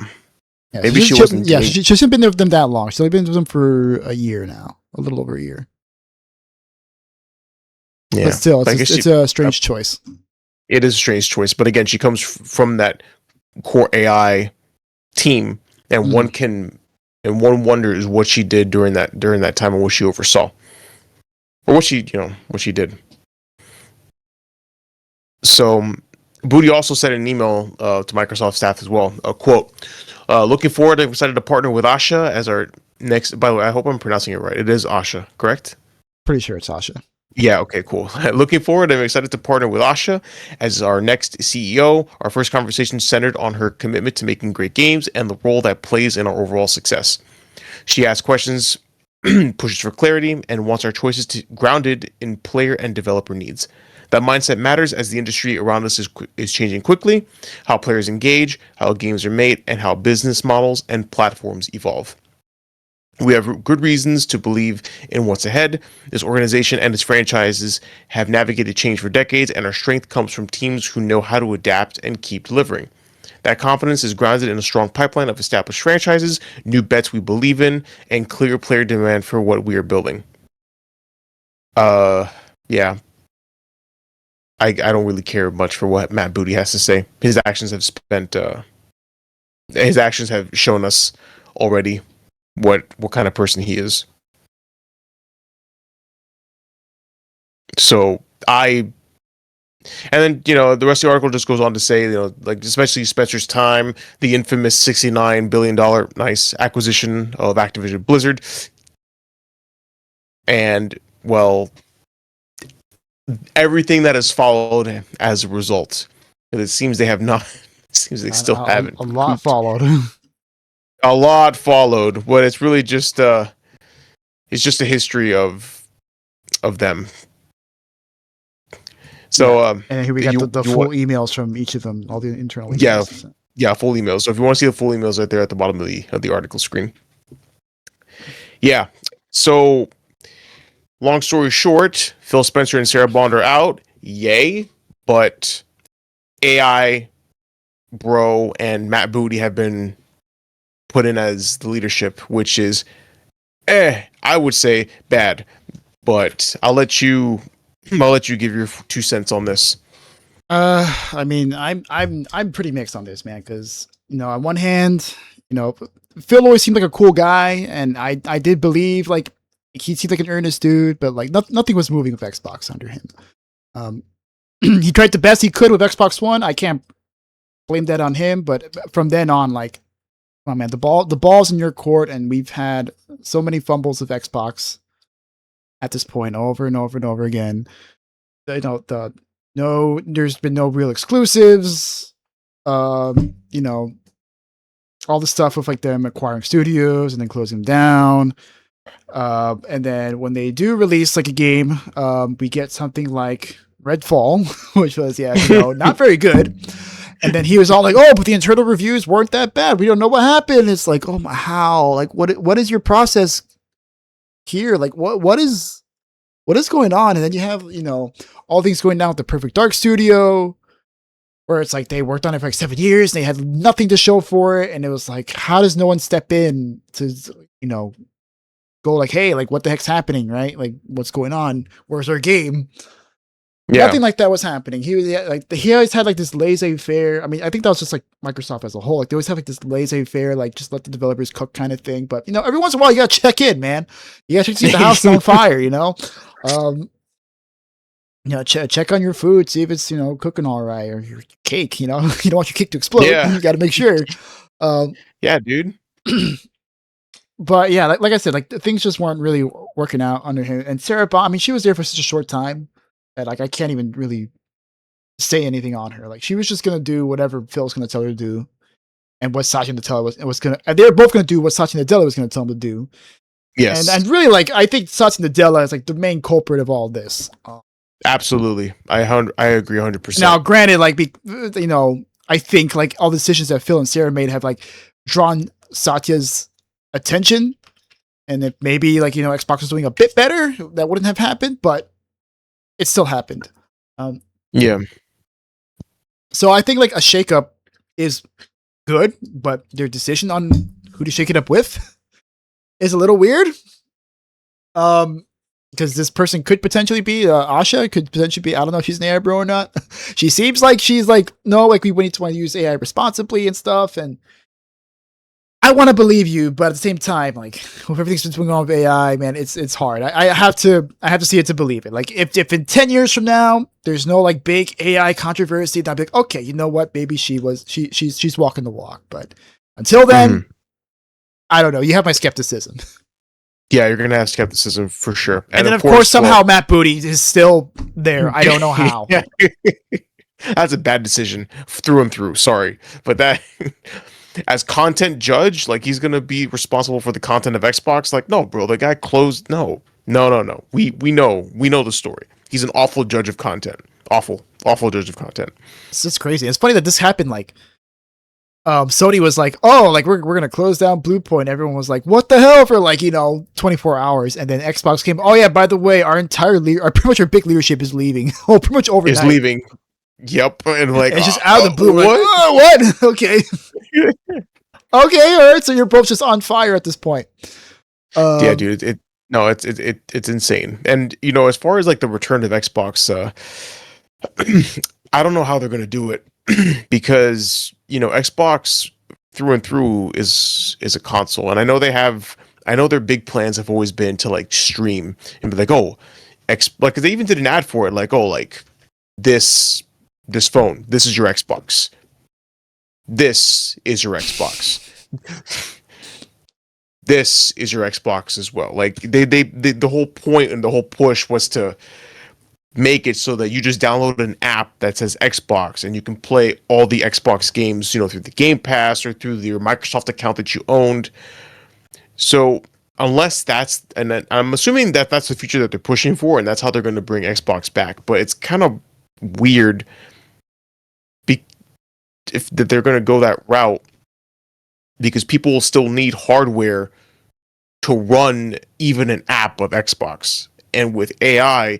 Maybe she wasn't. Yeah, she hasn't been with them that long. She's only been with them for a year now, a little over a year. Yeah. But still, it's a strange choice. It is a strange choice, but again, she comes from that core AI team, and one wonders what she did during that time and what she oversaw, or what she did. So Booty also said in an email to Microsoft staff as well, quote, looking forward, I'm excited to partner with Asha as our next, by the way, I hope I'm pronouncing it right. It is Asha, correct? Pretty sure it's Asha. Yeah, okay, cool. Looking forward, I'm excited to partner with Asha as our next CEO. Our first conversation centered on her commitment to making great games and the role that plays in our overall success. She asks questions, pushes for clarity, and wants our choices grounded in player and developer needs. That mindset matters as the industry around us is changing quickly, how players engage, how games are made, and how business models and platforms evolve. We have good reasons to believe in what's ahead. This organization and its franchises have navigated change for decades, and our strength comes from teams who know how to adapt and keep delivering. That confidence is grounded in a strong pipeline of established franchises, new bets we believe in, and clear player demand for what we are building. Yeah. I don't really care much for what Matt Booty has to say. His actions have shown us already what kind of person he is. So and then, the rest of the article just goes on to say, like, especially Spencer's time, the infamous $69 billion acquisition of Activision Blizzard. And, well, everything that has followed as a result. But it seems they have not. It seems they still haven't. A lot followed. A lot followed, but it's really just it's just a history of them. So and here we got the full emails from each of them, all the internal emails. Yeah, full emails. So if you want to see the full emails, right there at the bottom of the article screen. Yeah. So long story short, Phil Spencer and Sarah Bond are out. Yay. But AI Bro and Matt Booty have been put in as the leadership, which is I would say bad. But I'll let you give your 2 cents on this. I mean, I'm pretty mixed on this, man, because on one hand, Phil always seemed like a cool guy, and I did believe like he seemed like an earnest dude, but like nothing was moving with Xbox under him. He tried the best he could with Xbox One. I can't blame that on him, but from then on, like, oh man, the ball's in your court, and we've had so many fumbles of Xbox at this point, over and over and over again. There's been no real exclusives. All the stuff with like them acquiring studios and then closing them down. And then when they do release like a game, we get something like Redfall, which was not very good. And then he was all like, "Oh, but the internal reviews weren't that bad. We don't know what happened." It's like, "Oh my, how? Like, what is your process here? Like, what is going on?" And then you have all things going down with the Perfect Dark Studio, where it's like they worked on it for like 7 years and they had nothing to show for it, and it was like, how does no one step in to go like, "Hey, like what the heck's happening, right? Like what's going on? Where's our game?" Yeah. Nothing like that was happening. He always had like this laissez-faire. I mean, I think that was just like Microsoft as a whole. Like they always have like this laissez-faire, like just let the developers cook kind of thing. But every once in a while you gotta check in, man. You gotta see if the house is on fire. Check on your food, see if it's cooking all right, or your cake. You don't want your cake to explode. Yeah. You got to make sure. Yeah, dude. But yeah, like I said, like things just weren't really working out under him. And Sarah Bond, I mean, she was there for such a short time that like I can't even really say anything on her. Like she was just gonna do whatever Phil's gonna tell her to do, and what Satya Nadella was gonna. And they're both gonna do what Satya Nadella was gonna tell them to do. Yes, and really, like I think Satya Nadella is like the main culprit of all this. Absolutely, I agree 100%. Now, granted, like I think like all the decisions that Phil and Sarah made have like drawn Satya's attention, and if maybe like Xbox was doing a bit better, that wouldn't have happened, but it still happened. Yeah. So I think like a shakeup is good, but their decision on who to shake it up with is a little weird. Because this person could potentially be Asha, could potentially be, I don't know if she's an AI bro or not. She seems like she's like, no, like we need to use AI responsibly and stuff. And I want to believe you, but at the same time, like with everything's been going on with AI, man, it's hard. I have to see it to believe it. Like if in 10 years from now there's no like big AI controversy, then I'll be like, okay, you know what? Maybe she's walking the walk. But until then, I don't know. You have my skepticism. Yeah, you're gonna have skepticism for sure. And then of course somehow Matt Booty is still there. I don't know how. That's a bad decision through and through. Sorry, but that. As content judge, like he's gonna be responsible for the content of Xbox. Like, no, bro, the guy closed. No. We know the story. He's an awful judge of content. Awful judge of content. It's just crazy. It's funny that this happened. Like, Sony was like, "Oh, like we're gonna close down Bluepoint." Everyone was like, "What the hell?" For like 24 hours, and then Xbox came. Oh yeah, by the way, pretty much our big leadership is leaving. Oh, pretty much overnight. Is leaving. Yep, and like it's just out of the blue. What? Like, what? Okay. Okay, all right. So you're both just on fire at this point. Yeah, dude. It's insane. And as far as like the return of Xbox, I don't know how they're gonna do it because Xbox through and through is a console, and I know their big plans have always been to like stream and be like, oh, like they even did an ad for it, like, oh, like this phone, this is your Xbox. This is your Xbox. This is your Xbox as well. Like they the whole point and the whole push was to make it so that you just download an app that says Xbox and you can play all the Xbox games, through the Game Pass or through your Microsoft account that you owned. So unless that's, and I'm assuming that that's the future that they're pushing for, and that's how they're going to bring Xbox back. But it's kind of weird if that they're going to go that route, because people will still need hardware to run even an app of Xbox. And with AI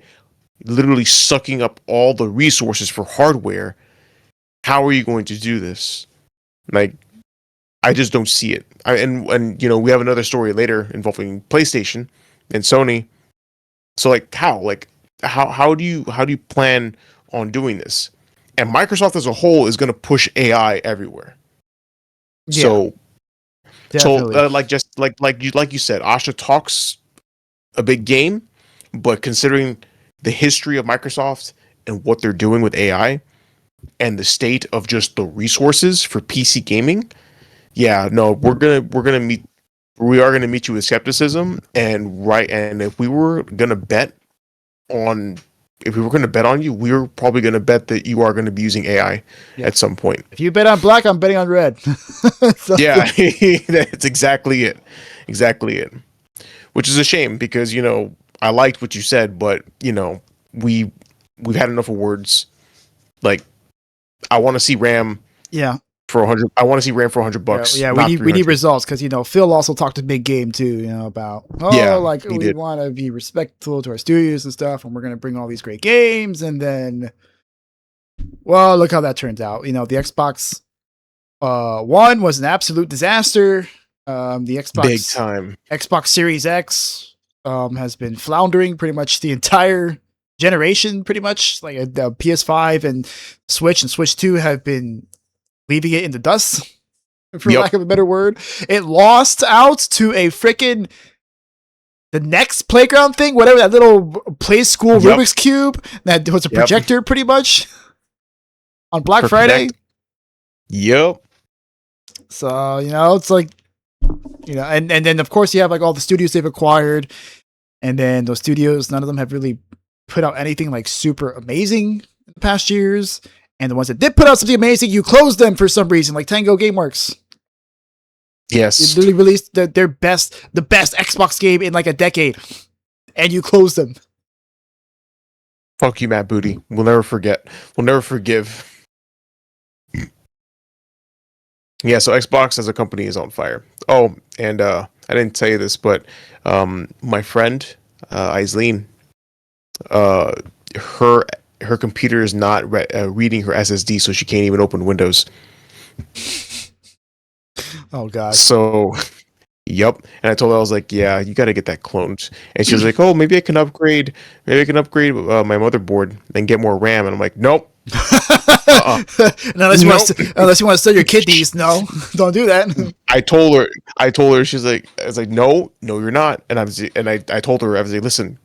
literally sucking up all the resources for hardware, how are you going to do this? Like, I just don't see it. And you know, we have another story later involving PlayStation and Sony. So like, how do you plan on doing this? And Microsoft as a whole is going to push AI everywhere. Yeah, So definitely. like you said, Asha talks a big game, but considering the history of Microsoft and what they're doing with AI and the state of just the resources for PC gaming, yeah, no, we are gonna meet you with skepticism. And if we were gonna bet on you, we were probably gonna bet that you are gonna be using AI Yeah. at some point. If you bet on black, I'm betting on red. So, Yeah, that's exactly it. Exactly it. Which is a shame because, you know, I liked what you said, but you know, we've had enough of words. Like, I want to see RAM yeah. for 100. I want to see RAM for $100, Yeah, not we need 300. results because Phil also talked a big game too, about Yeah, like he we did. want to be respectful to our studios and stuff, and we're gonna bring all these great games, and then, well, look how that turns out. The Xbox One was an absolute disaster. The Big time. Xbox Series X has been floundering pretty much the entire generation, pretty much like the PS5 and Switch 2 have been leaving it in the dust, for Yep. lack of a better word. It lost out to a freaking the next playground thing, whatever, that little play school Yep. Rubik's Cube that was a Yep. projector pretty much on Black For Friday. Kinect. Yep. So, it's like, and then of course you have like all the studios they've acquired, and then those studios, none of them have really put out anything like super amazing in the past years. And the ones that did put out something amazing, you closed them for some reason, like Tango Gameworks. Yes. You literally released the best Xbox game in like a decade, and you closed them. Fuck you, Matt Booty. We'll never forget. We'll never forgive. Yeah, so Xbox as a company is on fire. Oh, and I didn't tell you this, but my friend Aislinn, her computer is not reading her SSD, so she can't even open Windows. Oh god. So, yep. And I told her, I was like, "Yeah, you got to get that cloned." And she was like, "Oh, maybe I can upgrade. Maybe I can upgrade my motherboard and get more RAM." And I'm like, "Nope." Unless you want to sell your kidneys, no, don't do that. I told her. She's like, I was like, "No, you're not." And I told her, I was like, "Listen,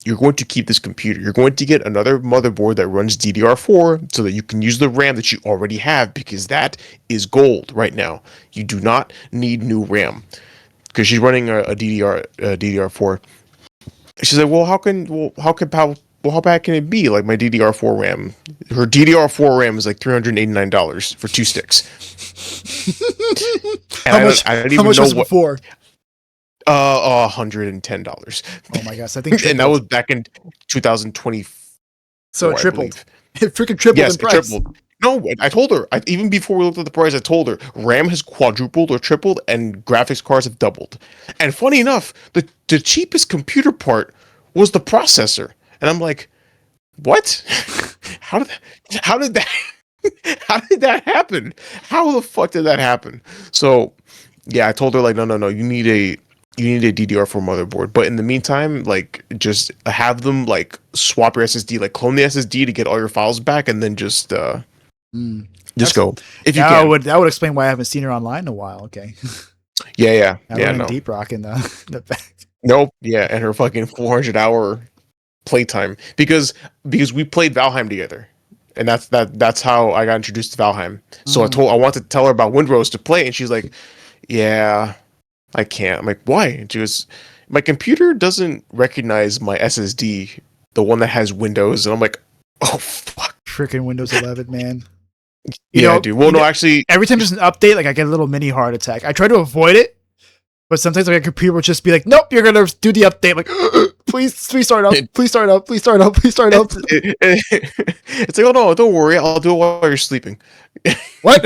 you're going to keep this computer. You're going to get another motherboard that runs DDR4 so that you can use the RAM that you already have, because that is gold right now. You do not need new RAM." Because she's running a DDR4. She's like, how bad can it be? Like, my DDR4 RAM, her DDR4 RAM is like $389 for 2 sticks. How much was it before? $110. Oh my gosh, I think And that was back in 2020. So it tripled. It freaking tripled in price. It tripled. No, I told her, even before we looked at the price, I told her RAM has quadrupled or tripled and graphics cards have doubled. And funny enough, the cheapest computer part was the processor. And I'm like, what? How did that happen? How the fuck did that happen? So, yeah, I told her, like, no, you need a DDR4 motherboard. But in the meantime, like, just have them like swap your SSD, like clone the SSD to get all your files back, and then just go if you can. That would explain why I haven't seen her online in a while. Okay. Yeah. No. Deep Rock in the back. Nope. Yeah, and her fucking 400-hour playtime because we played Valheim together, and that's how I got introduced to Valheim. So I wanted to tell her about Windrose to play, and she's like, "Yeah, I can't." I'm like, "Why?" And she goes, "My computer doesn't recognize my SSD, the one that has Windows." And I'm like, "Oh fuck!" Freaking Windows 11, man. Dude. Well, no, actually, every time there's an update, like, I get a little mini heart attack. I try to avoid it, But sometimes like a computer will just be like, "Nope, you're gonna do the update." Like, please start up, please start up, please start up, please start up. It's like, oh no, don't worry, I'll do it while you're sleeping. What?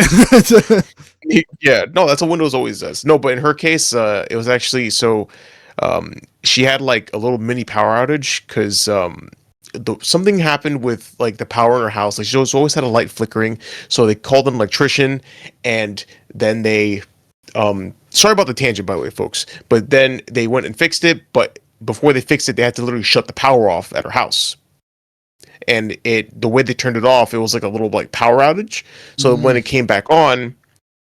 Yeah, no, that's what Windows always does. No, but in her case, it was actually so. She had like a little mini power outage because something happened with like the power in her house. Like she always had a light flickering, so they called an electrician, and then they sorry about the tangent, by the way, folks. But then they went and fixed it. But before they fixed it, they had to literally shut the power off at her house. And the way they turned it off, it was like a little like power outage. So when it came back on,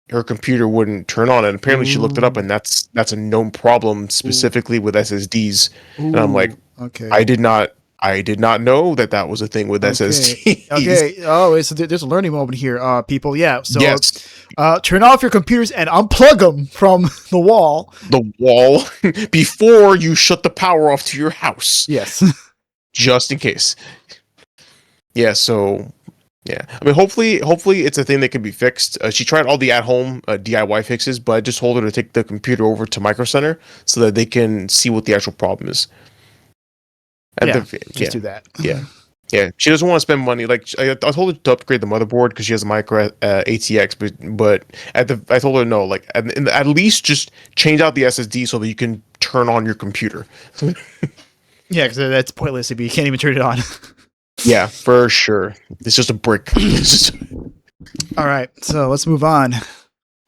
her computer wouldn't turn on. And apparently she looked it up, and that's a known problem specifically with SSDs. And I'm like, okay, I did not know that was a thing with SSDs. Okay. Oh, so there's a learning moment here, people. Yeah. So, Yes. Turn off your computers and unplug them from the wall. The wall before you shut the power off to your house. Yes. Just in case. Yeah. So, yeah. I mean, hopefully it's a thing that can be fixed. She tried all the at-home DIY fixes, but I just told her to take the computer over to Micro Center so that they can see what the actual problem is. Just do that. Yeah. She doesn't want to spend money. Like I told her to upgrade the motherboard because she has a micro ATX, but I told her no. Like at least just change out the SSD so that you can turn on your computer. Yeah, because that's pointless if you can't even turn it on. Yeah, for sure. It's just a brick. All right, so let's move on.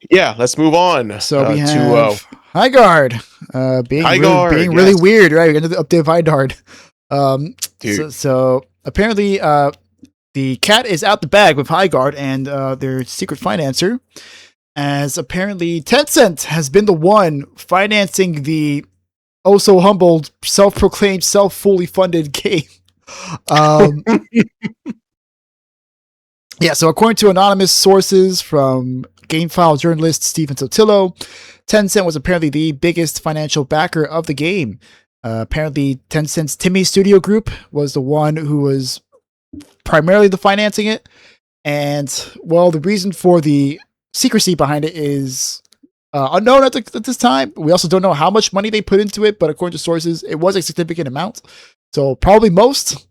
Yeah, let's move on. So we have Highguard being really weird, right? We're going to update of Highguard. So apparently the cat is out the bag with Highguard and their secret financer, as apparently Tencent has been the one financing the so humbled, self-proclaimed, fully funded game. Yeah, so according to anonymous sources from GameFile journalist Stephen Sotillo, Tencent was apparently the biggest financial backer of the game. Apparently, Tencent's Timmy Studio Group was the one who was primarily the financing it. And, well, the reason for the secrecy behind it is unknown at this time. We also don't know how much money they put into it, but according to sources, it was a significant amount. So probably most.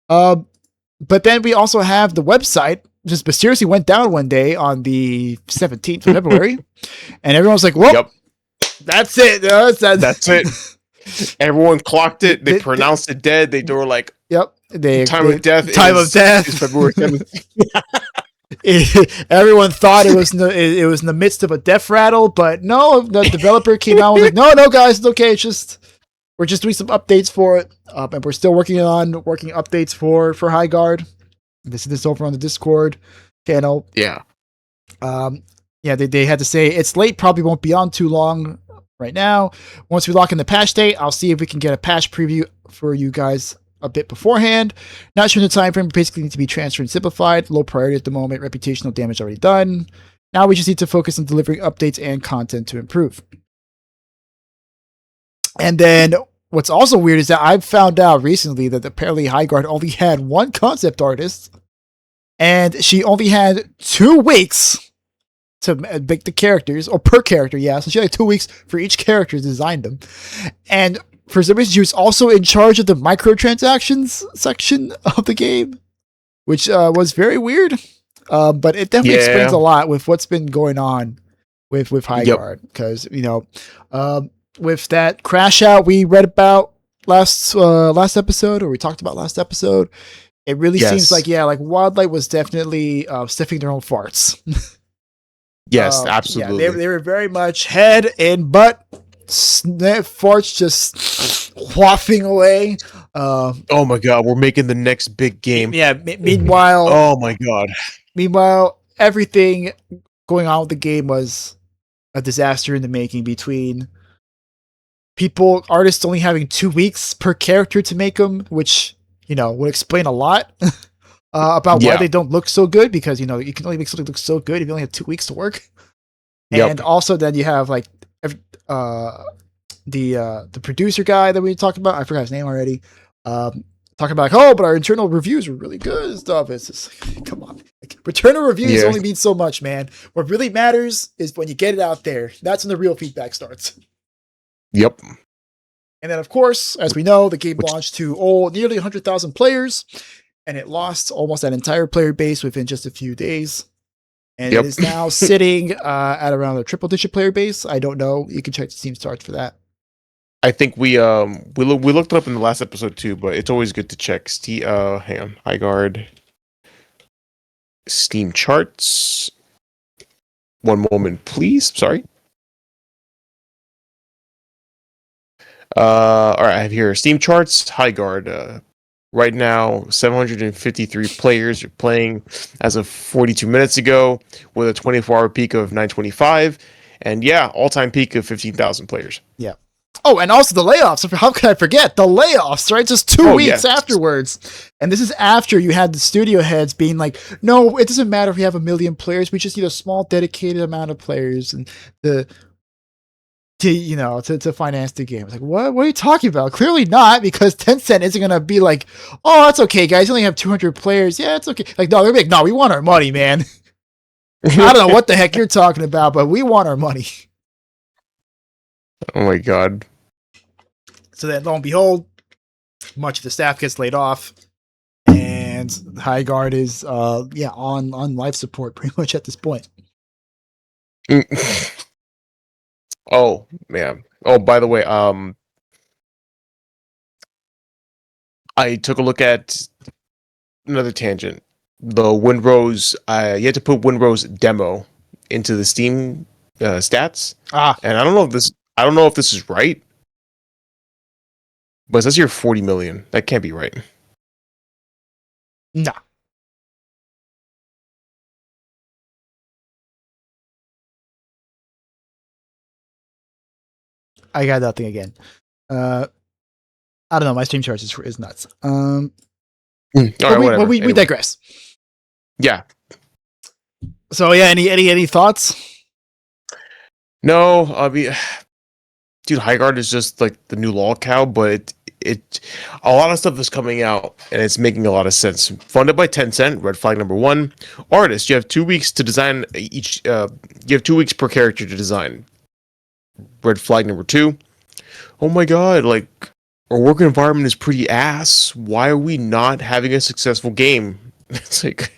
But then we also have the website just mysteriously went down one day on the 17th of February. And everyone's like, well, that's it. That's it. Everyone clocked it. They pronounced it dead. They were like, "Yep, time of death is February 7th." Everyone thought it was in the midst of a death rattle, but no. The developer came out and was like, "No, guys, it's okay. We're just doing some updates for it, and we're still working updates for Highguard. This is over on the Discord channel." Yeah. They had to say it's late. Probably won't be on too long. Right now, once we lock in the patch date, I'll see if we can get a patch preview for you guys a bit beforehand. Not sure the time frame, basically need to be transferred and simplified. Low priority at the moment, reputational damage already done. Now we just need to focus on delivering updates and content to improve. And then what's also weird is that I've found out recently that apparently Highguard only had one concept artist, and she only had 2 weeks to make the characters, or per character, yeah. So she had 2 weeks for each character to design them. And for some reason, she was also in charge of the microtransactions section of the game, which was very weird. But it definitely explains a lot with what's been going on with Highguard. Because, with that crash out we read about last episode, or we talked about last episode, it really seems like, Wildlight was definitely sniffing their own farts. Yes, absolutely. They were very much head and butt farts just wafting away. Oh my god, we're making the next big game. Yeah. Meanwhile, oh my god. Meanwhile, everything going on with the game was a disaster in the making. Between artists only having 2 weeks per character to make them, which would explain a lot. About why they don't look so good, because you can only make something look so good if you only have 2 weeks to work. And also then you have like the producer guy that we talked about, I forgot his name already, talking about but our internal reviews were really good and stuff. It's just like, come on, internal reviews only mean so much, man. What really matters is when you get it out there. That's when the real feedback starts. Yep. And then, of course, as we know, the game Which launched to nearly 100,000 players, and it lost almost that entire player base within just a few days. And it Yep. is now sitting at around a triple-digit player base. I don't know. You can check the Steam charts for that. I think we looked it up in the last episode too, but it's always good to check. Hang on, Highguard Steam charts. One moment, please. Sorry. All right, I have here Steam charts. Highguard. Right now, 753 players are playing as of 42 minutes ago, with a 24-hour peak of 925, and yeah, all-time peak of 15,000 players. Yeah. Oh, and also the layoffs. How could I forget the layoffs? Right, just 2 weeks afterwards, and this is after you had the studio heads being like, "No, it doesn't matter if we have 1 million players. We just need a small, dedicated amount of players and to finance the game." It's like, what are you talking about? Clearly not, because Tencent isn't gonna be like, "Oh, that's okay, guys. You only have 200 players. Yeah, it's okay." Like, no, they're like, "No, we want our money, man." I don't know what the heck you're talking about, but we want our money. Oh my god. So then, lo and behold, much of the staff gets laid off, and Highguard is on life support pretty much at this point. Oh man. Oh, by the way, I took a look at another tangent. The Windrose, you had to put Windrose demo into the Steam stats, and I don't know if this is right, but it says here 40 million. That can't be right. Nah. I got that thing again. I don't know. My stream charge is nuts. All right, we digress. Yeah. So yeah, any thoughts? No, I mean, dude, Highguard is just like the new lol cow, but it a lot of stuff is coming out and it's making a lot of sense. Funded by Tencent, red flag number 1. Artist, you have 2 weeks to design each. You have 2 weeks per character to design. Red flag number 2. Oh my god, like our work environment is pretty ass. Why are we not having a successful game? It's like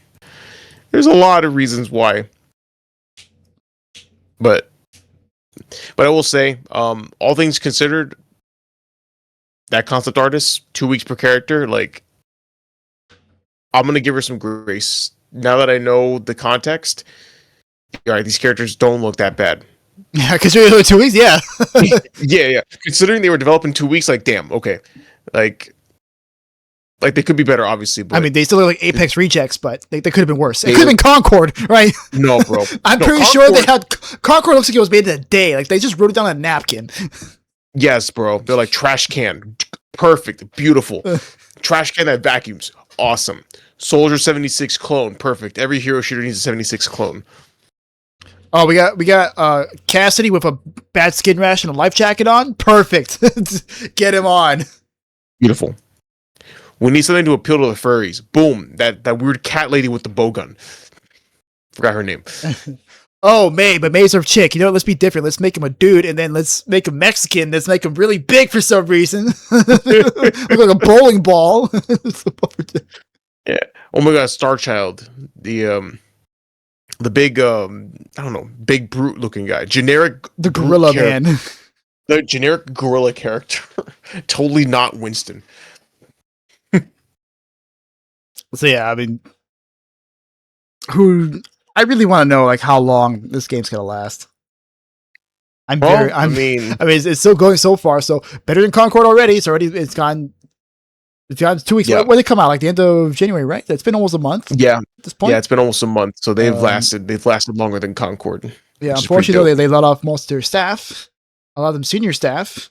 there's a lot of reasons why. But I will say, all things considered, that concept artist, 2 weeks per character, like I'm gonna give her some grace. Now that I know the context, all right, these characters don't look that bad. Yeah, because you're 2 weeks, yeah. yeah. Considering they were developed in 2 weeks, like damn, okay, like they could be better, obviously. But I mean, they still look like Apex rejects, but they could have been worse. It could have been Concord, right? No, bro. I'm pretty sure they had Concord. Looks like it was made in a day. Like they just wrote it down on a napkin. Yes, bro. They're like trash can, perfect, beautiful. Trash can that vacuums, awesome. Soldier 76 clone, perfect. Every hero shooter needs a 76 clone. Oh, we got Cassidy with a bad skin rash and a life jacket on. Perfect. Get him on. Beautiful. We need something to appeal to the furries. Boom. That weird cat lady with the bow gun. Forgot her name. Oh, May, but May's our chick. You know, let's be different. Let's make him a dude, and then let's make him Mexican. Let's make him really big for some reason. Look like a bowling ball. Yeah. Oh my god, Star Child. The big I don't know, big brute looking guy. The gorilla man. The generic gorilla character. Totally not Winston. So yeah, I mean, I really want to know like how long this game's gonna last. I mean, it's still going so far, so better than Concord already. It's gone 2 weeks. Yeah. When they come out, like the end of January, right? It's been almost a month. Yeah, at this point. Yeah, it's been almost a month, so they've lasted longer than Concord. Yeah, unfortunately, they let off most of their staff, a lot of them senior staff.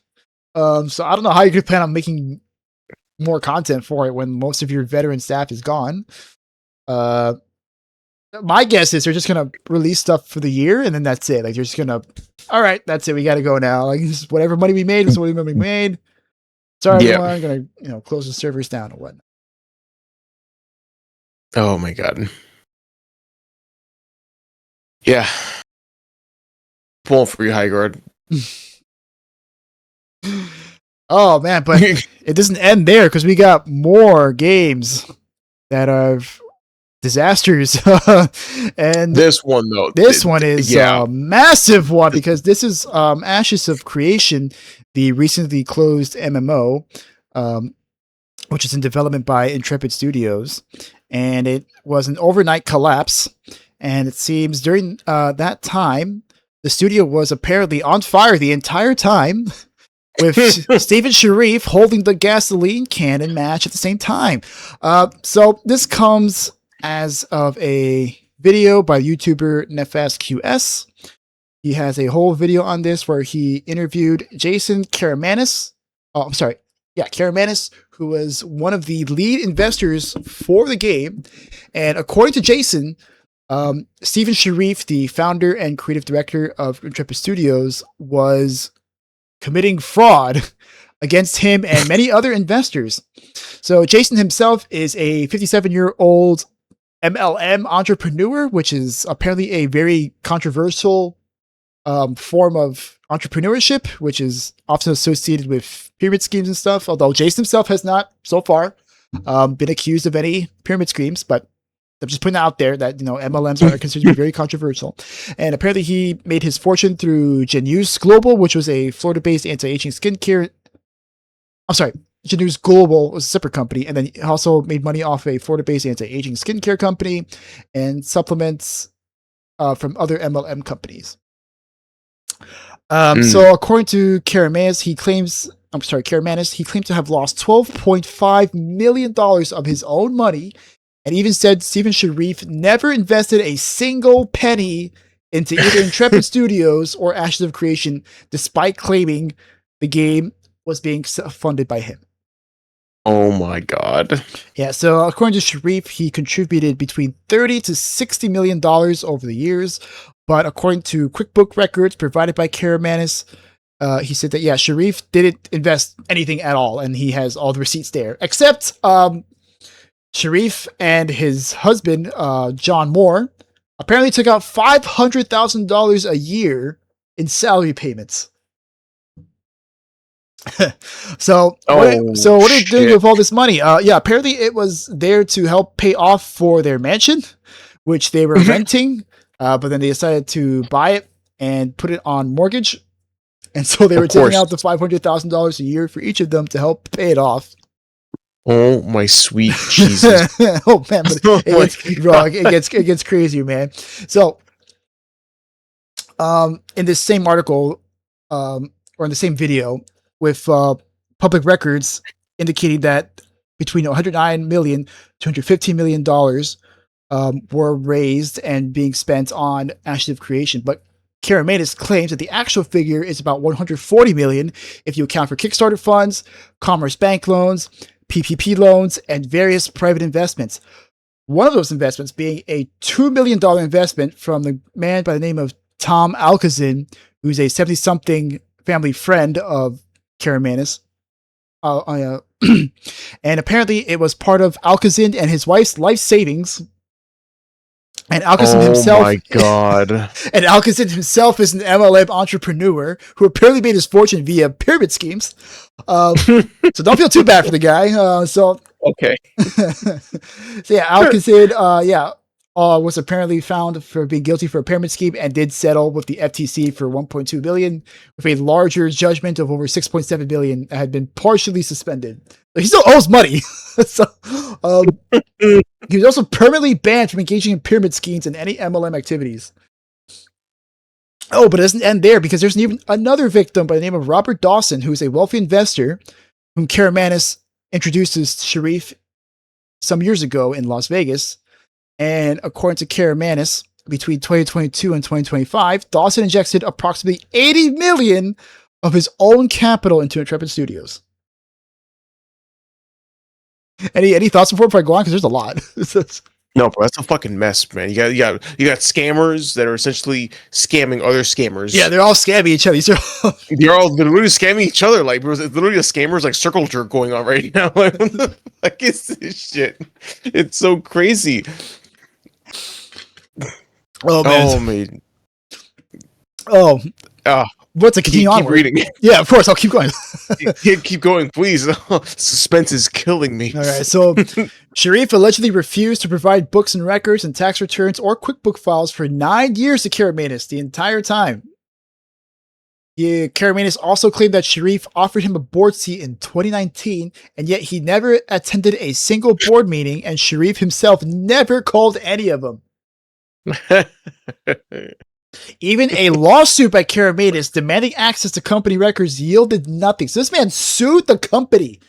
So I don't know how you could plan on making more content for it when most of your veteran staff is gone. My guess is they're just gonna release stuff for the year and then that's it. Like they're just gonna, all right, that's it. We got to go now. Like this is whatever money we made was whatever money we made. Sorry, everyone. I'm gonna close the servers down or whatnot. Oh my god. Yeah. Pulling for you, Highguard. Oh man, but it doesn't end there because we got more games that are disasters, and This one though, this one is yeah. a massive one because this is Ashes of Creation, the recently closed MMO, um, which is in development by Intrepid Studios, and it was an overnight collapse. And it seems during that time, the studio was apparently on fire the entire time, with Stephen Sharif holding the gasoline cannon match at the same time. So this comes as of a video by YouTuber NefastQS. He has a whole video on this where he interviewed Jason Karamanis. Oh, I'm sorry. Yeah, Karamanis, who was one of the lead investors for the game. And according to Jason, Stephen Sharif, the founder and creative director of Intrepid Studios, was committing fraud against him and many other investors. So Jason himself is a 57-year-old MLM entrepreneur, which is apparently a very controversial form of entrepreneurship, which is often associated with pyramid schemes and stuff. Although Jason himself has not so far been accused of any pyramid schemes, but I'm just putting out there that, MLMs are considered to be very controversial. And apparently he made his fortune through Genius Global, which was a Florida-based anti-aging skincare. I'm sorry, Genius Global was a separate company. And then he also made money off a Florida-based anti-aging skincare company and supplements from other MLM companies. So according to Karamanis, he claims to have lost $12.5 million of his own money, and even said Stephen Sharif never invested a single penny into either Intrepid Studios or Ashes of Creation, despite claiming the game was being funded by him. Oh my god. Yeah, so according to Sharif, he contributed between $30 to $60 million over the years. But according to QuickBook records provided by Karamanis, he said that, yeah, Sharif didn't invest anything at all, and he has all the receipts there. Except Sharif and his husband, John Moore, apparently took out $500,000 a year in salary payments. So what are they doing with all this money? Yeah, apparently it was there to help pay off for their mansion, which they were renting, but then they decided to buy it and put it on mortgage. And so they were taking out the $500,000 a year for each of them to help pay it off. Oh my sweet Jesus! Oh man, but it gets crazier, man. So, in this same article, or in the same video, with public records indicating that between $109 million to $115 million were raised and being spent on Ashes of Creation, but Karamanis claims that the actual figure is about $140 million if you account for Kickstarter funds, Commerce Bank loans, PPP loans, and various private investments. One of those investments being a $2 million investment from the man by the name of Tom Alcazin, who's a 70-something family friend of Karamanis. And apparently it was part of Alcazin and his wife's life savings. And Alcazin himself. Oh my god! And Alcazin himself is an MLM entrepreneur who apparently made his fortune via pyramid schemes. So don't feel too bad for the guy. Okay. So yeah, Alcazin, was apparently found for being guilty for a pyramid scheme and did settle with the FTC for $1.2 billion, with a larger judgment of over $6.7 billion that had been partially suspended. He still owes money. So, he was also permanently banned from engaging in pyramid schemes and any MLM activities. Oh, but it doesn't end there, because there's even another victim by the name of Robert Dawson, who is a wealthy investor whom Karamanis introduced to Sharif some years ago in Las Vegas. And according to Karamanis, between 2022 and 2025, Dawson injected approximately $80 million of his own capital into Intrepid Studios. Any thoughts before I go on? Because there's a lot. No, bro, that's a fucking mess, man. You got scammers that are essentially scamming other scammers. Yeah, they're all scamming each other. They're literally scamming each other. Like, bro, it's literally a scammers like circle jerk going on right now. Like, what the fuck is this shit? It's so crazy. Oh man. Oh man. Oh. What's it? Continue keep on. reading. Yeah, of course. I'll keep going. keep going, please. Suspense is killing me. All right. So Sharif allegedly refused to provide books and records and tax returns or QuickBook files for 9 years to Karamanus the entire time. Karamanus also claimed that Sharif offered him a board seat in 2019, and yet he never attended a single board meeting, and Sharif himself never called any of them. Even a lawsuit by Karamanus demanding access to company records yielded nothing. So this man sued the company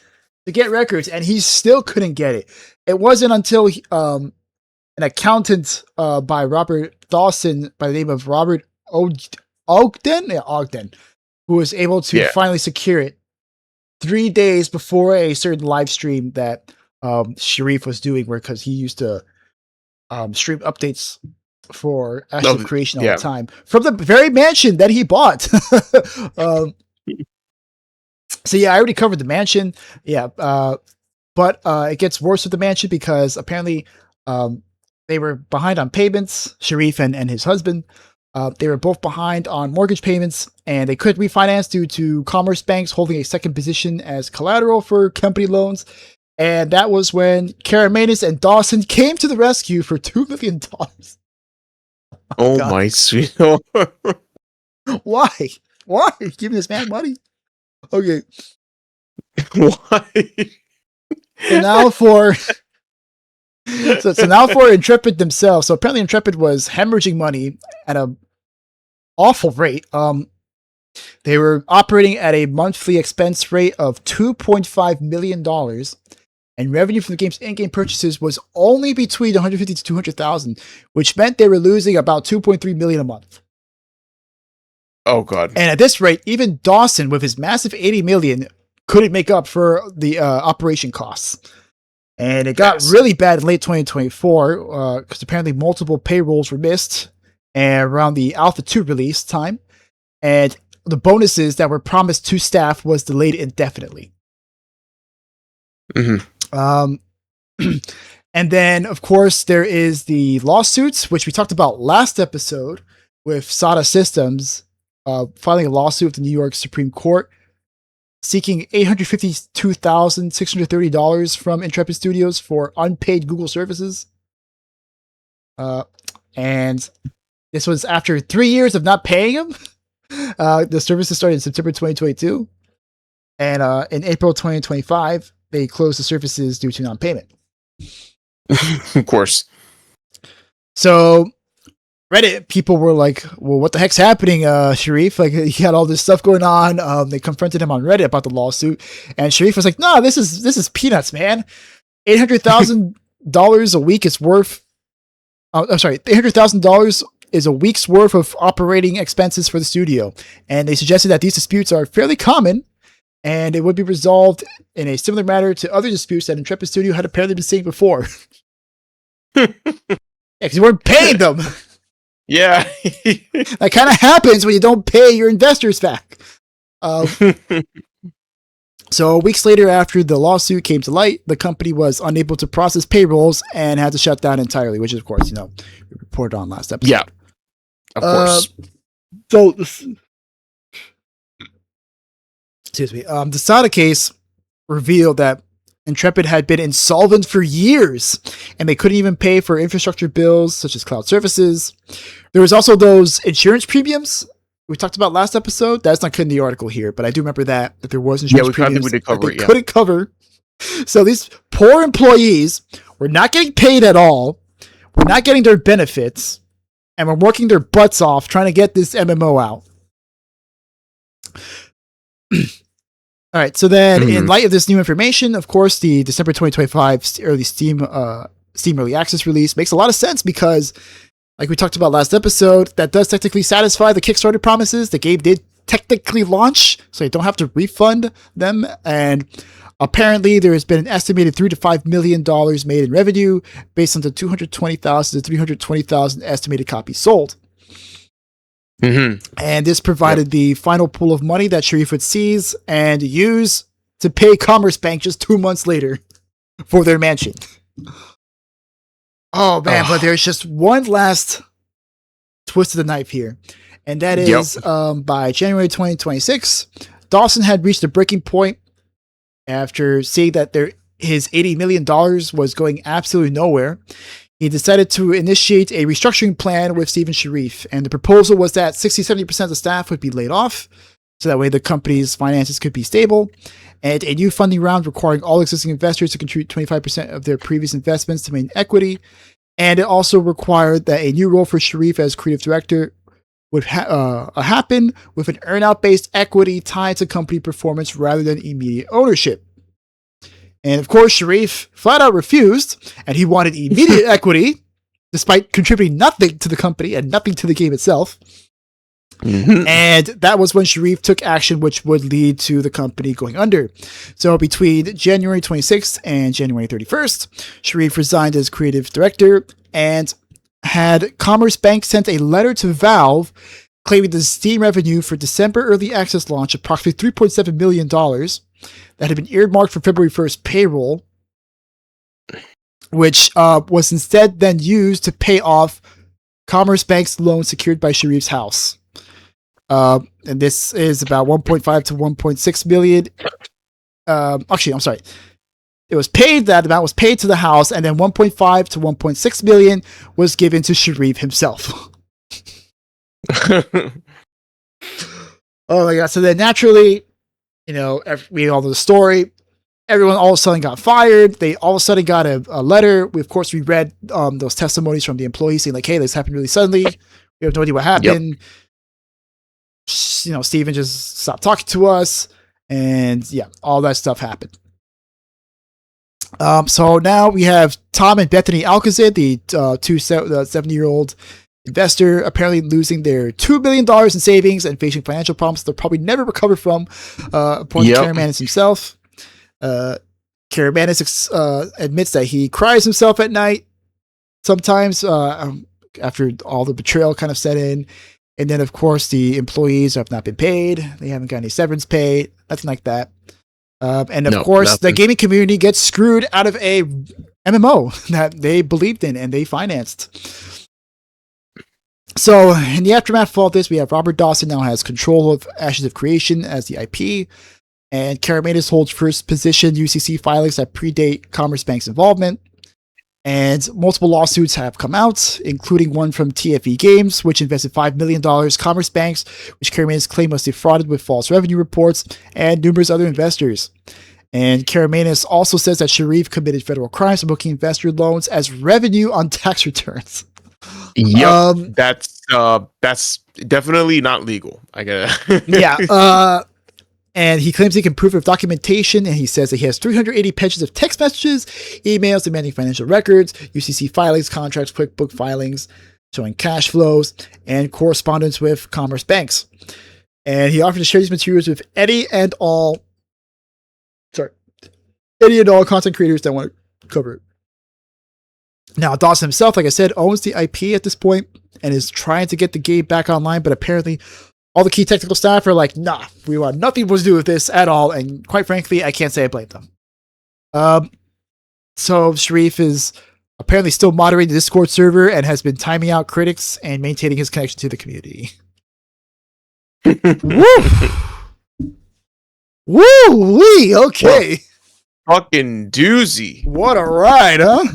to get records, and he still couldn't get it. It wasn't until an accountant by Robert Dawson by the name of Robert Ogden, who was able to finally secure it 3 days before a certain live stream that Sharif was doing, because he used to stream updates for Astral Creation all the time from the very mansion that he bought. So yeah, I already covered the mansion. Yeah, but it gets worse with the mansion because apparently they were behind on payments, Sharif and his husband. They were both behind on mortgage payments, and they couldn't refinance due to commerce banks holding a second position as collateral for company loans. And that was when Karamanus and Dawson came to the rescue for $2 million. Oh my sweet. Why? Why are you giving this man money? Okay. Why? So now for Intrepid themselves. So apparently Intrepid was hemorrhaging money at an awful rate. They were operating at a monthly expense rate of $2.5 million, and revenue from the game's in-game purchases was only between $150,000 to $200,000, which meant they were losing about $2.3 million a month. Oh god! And at this rate, even Dawson, with his massive $80 million, couldn't make up for the operation costs. And it got really bad in late 2024 because apparently multiple payrolls were missed and around the Alpha 2 release time, and the bonuses that were promised to staff was delayed indefinitely. Mm-hmm. And then, of course, there is the lawsuits, which we talked about last episode with SATA Systems filing a lawsuit with the New York Supreme Court seeking $852,630 from Intrepid Studios for unpaid Google services. And this was after 3 years of not paying them. The services started in September 2022. And in April 2025, they closed the services due to non-payment. Of course. So Reddit people were like, well, what the heck's happening, Sharif? Like, he had all this stuff going on. They confronted him on Reddit about the lawsuit, and Sharif was like, no, this is peanuts, man. $800,000 a week is worth $800,000 is a week's worth of operating expenses for the studio. And they suggested that these disputes are fairly common, and it would be resolved in a similar manner to other disputes that Intrepid Studio had apparently been seeing before. Yeah, because you weren't paying them. Yeah. That kind of happens when you don't pay your investors back. So weeks later, after the lawsuit came to light, the company was unable to process payrolls and had to shut down entirely, which, of course, we reported on last episode. Yeah, of course. Excuse me. The SATA case revealed that Intrepid had been insolvent for years, and they couldn't even pay for infrastructure bills such as cloud services. There was also those insurance premiums we talked about last episode. That's not in the article here, but I do remember that there was insurance premiums that they couldn't cover. So these poor employees were not getting paid at all, were not getting their benefits, and were working their butts off trying to get this MMO out. All right, so then in light of this new information, of course, the December 2025 early Steam Early Access release makes a lot of sense because, like we talked about last episode, that does technically satisfy the Kickstarter promises. The game did technically launch, so you don't have to refund them. And apparently there has been an estimated $3 to $5 million made in revenue based on the 220,000 to 320,000 estimated copies sold. Mm-hmm. And this provided the final pool of money that Sharif would seize and use to pay Commerce Bank just 2 months later for their mansion. Oh man, but there's just one last twist of the knife here. And that Yep. is by January 2026, Dawson had reached a breaking point after seeing that his $80 million was going absolutely nowhere. He decided to initiate a restructuring plan with Stephen Sharif. And the proposal was that 60-70% of the staff would be laid off, so that way the company's finances could be stable. And a new funding round requiring all existing investors to contribute 25% of their previous investments to maintain equity. And it also required that a new role for Sharif as creative director would happen with an earnout-based equity tied to company performance rather than immediate ownership. And of course, Sharif flat out refused, and he wanted immediate equity, despite contributing nothing to the company and nothing to the game itself. Mm-hmm. And that was when Sharif took action, which would lead to the company going under. So between January 26th and January 31st, Sharif resigned as creative director and had Commerce Bank sent a letter to Valve claiming the Steam revenue for December early access launch, approximately $3.7 million, that had been earmarked for February 1st payroll, which was instead then used to pay off Commerce Bank's loan secured by Sharif's house. And this is about 1.5 to 1.6 million. Actually, I'm sorry. It was paid, that amount was paid to the house, and then 1.5 to 1.6 million was given to Sharif himself. Oh my god. So then naturally, we all know the story. Everyone all of a sudden got fired. They all of a sudden got a letter. We read those testimonies from the employees saying like, hey, this happened really suddenly. We have no idea what happened. Yep. Steven just stopped talking to us. And yeah, all that stuff happened. So now we have Tom and Bethany Alcazar, the 70-year-old investor, apparently losing their $2 million in savings and facing financial problems they'll probably never recover from, according to Karamanis himself. Karamanis admits that he cries himself at night sometimes after all the betrayal kind of set in. And then, of course, the employees have not been paid. They haven't got any severance pay, nothing like that. And of course, nothing. The gaming community gets screwed out of a MMO that they believed in and they financed. So, in the aftermath of all this, we have Robert Dawson now has control of Ashes of Creation as the IP, and Karamanis holds first position UCC filings that predate Commerce Bank's involvement. And multiple lawsuits have come out, including one from TFE Games, which invested $5 million, Commerce Banks, which Karamanis claimed was defrauded with false revenue reports, and numerous other investors. And Karamanis also says that Sharif committed federal crimes by booking investor loans as revenue on tax returns. Yep, that's definitely not legal. I gotta. Yeah. And he claims he can prove with documentation, and he says that he has 380 pages of text messages, emails demanding financial records, UCC filings, contracts, QuickBook filings, showing cash flows, and correspondence with Commerce Banks. And he offered to share these materials with any and all content creators that want to cover it. Now, Dawson himself, like I said, owns the IP at this point and is trying to get the game back online, but apparently all the key technical staff are like, nah, we want nothing to do with this at all. And quite frankly, I can't say I blame them. So Sharif is apparently still moderating the Discord server and has been timing out critics and maintaining his connection to the community. Woo! Woo-wee! Okay. Fucking doozy. What a ride, huh?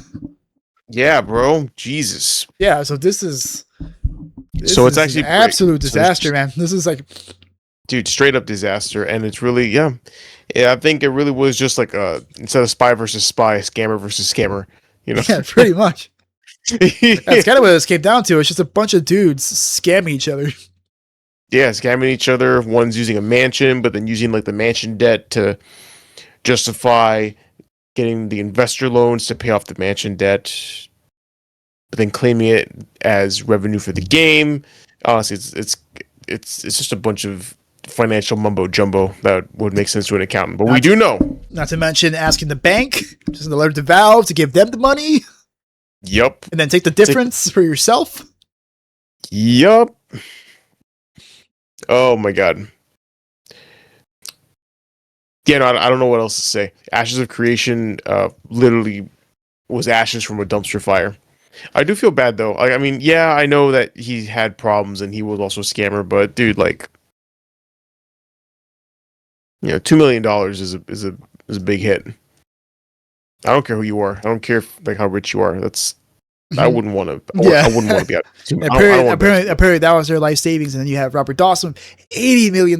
Yeah, bro. Jesus. Yeah, so this is it's actually an absolute disaster, man. This is like, dude, straight up disaster. And it's really, yeah, I think it really was just like instead of spy versus spy, scammer versus scammer, Yeah, pretty much. That's kind of what this came down to. It's just a bunch of dudes scamming each other. Yeah, scamming each other. One's using a mansion, but then using like the mansion debt to justify getting the investor loans to pay off the mansion debt, but then claiming it as revenue for the game. Honestly, it's just a bunch of financial mumbo jumbo that would make sense to an accountant. But we do know. Not to mention asking the bank, just in the letter to Valve, to give them the money. Yep. And then take the difference for yourself. Yep. Oh my god. Yeah, no, I don't know what else to say. Ashes of Creation literally was ashes from a dumpster fire. I do feel bad though. I mean, yeah, I know that he had problems and he was also a scammer, but dude, like, $2 million is a big hit. I don't care who you are. I don't care if, like, how rich you are. I wouldn't want to. Yeah. I wouldn't want to be out. Apparently, that was their life savings, and then you have Robert Dawson, $80 million.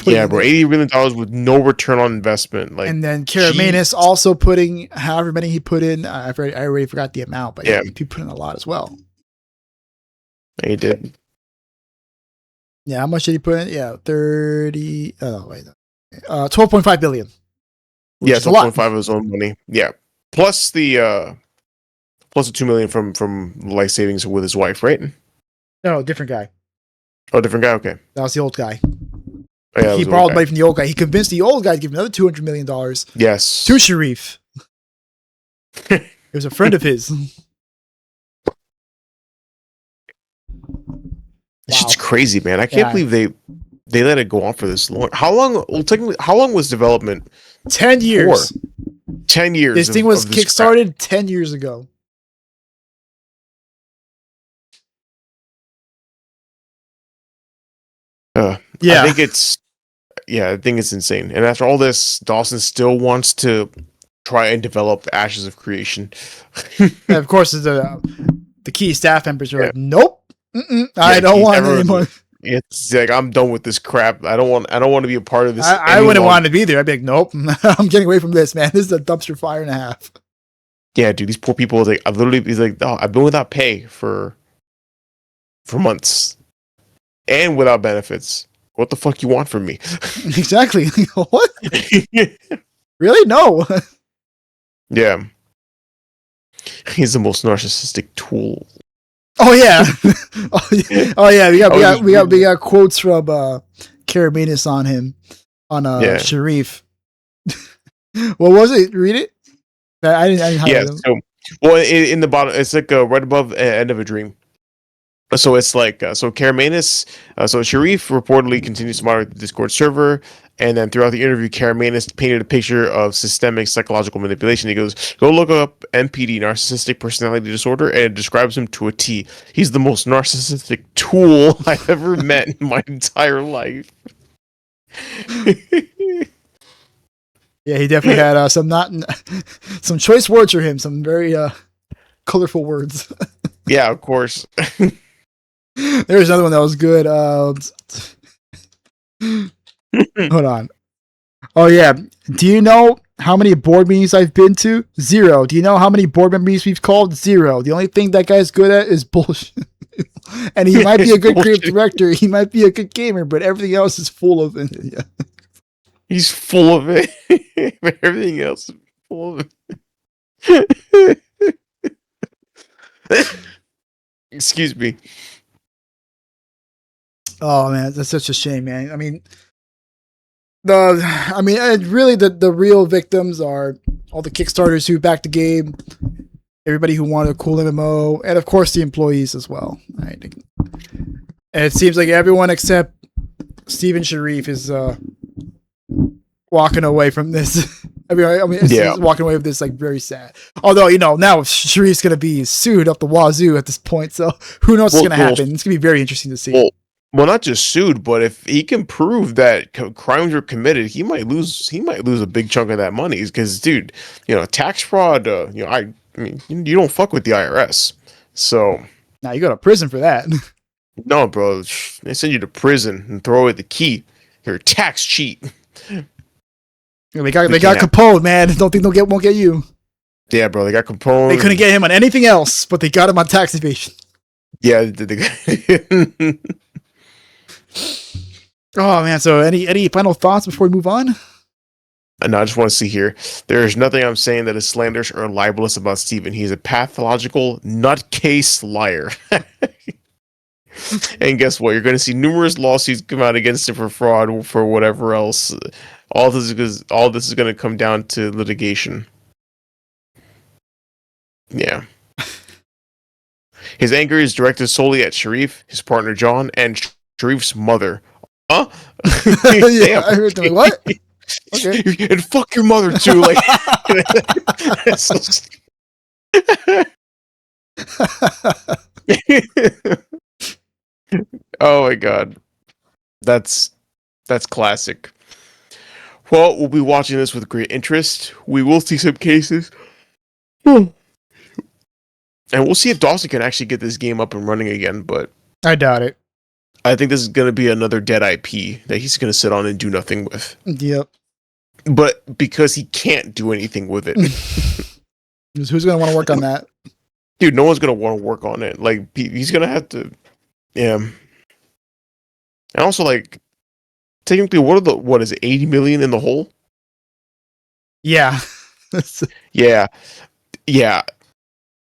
Yeah, bro, $80 million with no return on investment. Like, and then Karamanis also putting however many he put in. I already forgot the amount, but yeah, he put in a lot as well. He did. Yeah, how much did he put in? Yeah, 30. Oh wait, 12.5 billion. Yeah, 12.5 of his own money. Yeah, plus the $2 million from life savings with his wife, right? No, different guy. Oh, different guy. Okay, that was the old guy. Oh, yeah, he borrowed money from the old guy. He convinced the old guy to give another $200 million. Yes, to Sharif. It was a friend of his. It's just crazy, man. I can't believe they let it go on for this long. How long? Well, technically, how long was development? 10 years. 10 years. This thing was kickstarted 10 years ago. Yeah, I think it's insane. And after all this, Dawson still wants to try and develop Ashes of Creation. And of course, the key staff members are like, "Nope, I don't want anymore." It's like, I'm done with this crap. I don't want to be a part of this. I wouldn't want to be there. I'd be like, "Nope, I'm getting away from this, man. This is a dumpster fire and a half." Yeah, dude, these poor people. Like, he's like, "Oh, I've been without pay for months, and without benefits. What the fuck you want from me?" Exactly. What? Really? No. Yeah. He's the most narcissistic tool. Oh yeah. Oh yeah. We got quotes from Karamanis on him on Sharif. What was it? Read it. I didn't highlight them. So, well, in the bottom, it's like right above end of a dream. So it's like, so Karamanis, so Sharif reportedly continues to monitor the Discord server, and then throughout the interview, Karamanis painted a picture of systemic psychological manipulation. He goes, "Go look up NPD, narcissistic personality disorder," and it describes him to a T. He's the most narcissistic tool I've ever met in my entire life. Yeah, he definitely had some choice words for him, some very colorful words. Yeah, of course. There's another one that was good. Hold on. Oh yeah. Do you know how many board meetings I've been to? 0. Do you know how many board meetings we've called? 0. The only thing that guy's good at is bullshit. And he might be a good creative director. He might be a good gamer, but everything else is full of it. Yeah. He's full of it. But everything else is full of it. Excuse me. Oh man, that's such a shame, man. I mean, really, the real victims are all the Kickstarters who backed the game, everybody who wanted a cool MMO, and of course the employees as well. Right? And it seems like everyone except Steven Sharif is walking away from this. It's walking away with this, like, very sad. Although, now Sharif's gonna be sued up the wazoo at this point, so who knows what's gonna happen? It's gonna be very interesting to see. Well, not just sued, but if he can prove that crimes were committed, he might lose a big chunk of that money. Because, dude, tax fraud. I mean, you don't fuck with the IRS, so now you go to prison for that. No, bro, they send you to prison and throw away the key. You're a tax cheat. They got Capone, man. Don't think won't get you. Yeah, bro, they got Capone. They couldn't get him on anything else, but they got him on tax evasion. Yeah, Oh man, so any final thoughts before we move on? No, I just want to see here. There is nothing I'm saying that is slanderous or libelous about Steven. He's a pathological nutcase liar. And guess what? You're going to see numerous lawsuits come out against him for fraud or for whatever else. All this is going to come down to litigation. Yeah. His anger is directed solely at Sharif, his partner John, and Sharif's mother. Huh? Yeah, I heard them. What? Okay. And fuck your mother too. Like, Oh my god, that's classic. Well, we'll be watching this with great interest. We will see some cases. And we'll see if Dawson can actually get this game up and running again, but I doubt it. I think this is going to be another dead IP that he's going to sit on and do nothing with. Yep. But because he can't do anything with it. Who's going to want to work on that? Dude, no one's going to want to work on it. Like, he's going to have to... Yeah. And also, like, technically, what is it, 80 million in the hole? Yeah. Yeah. Yeah.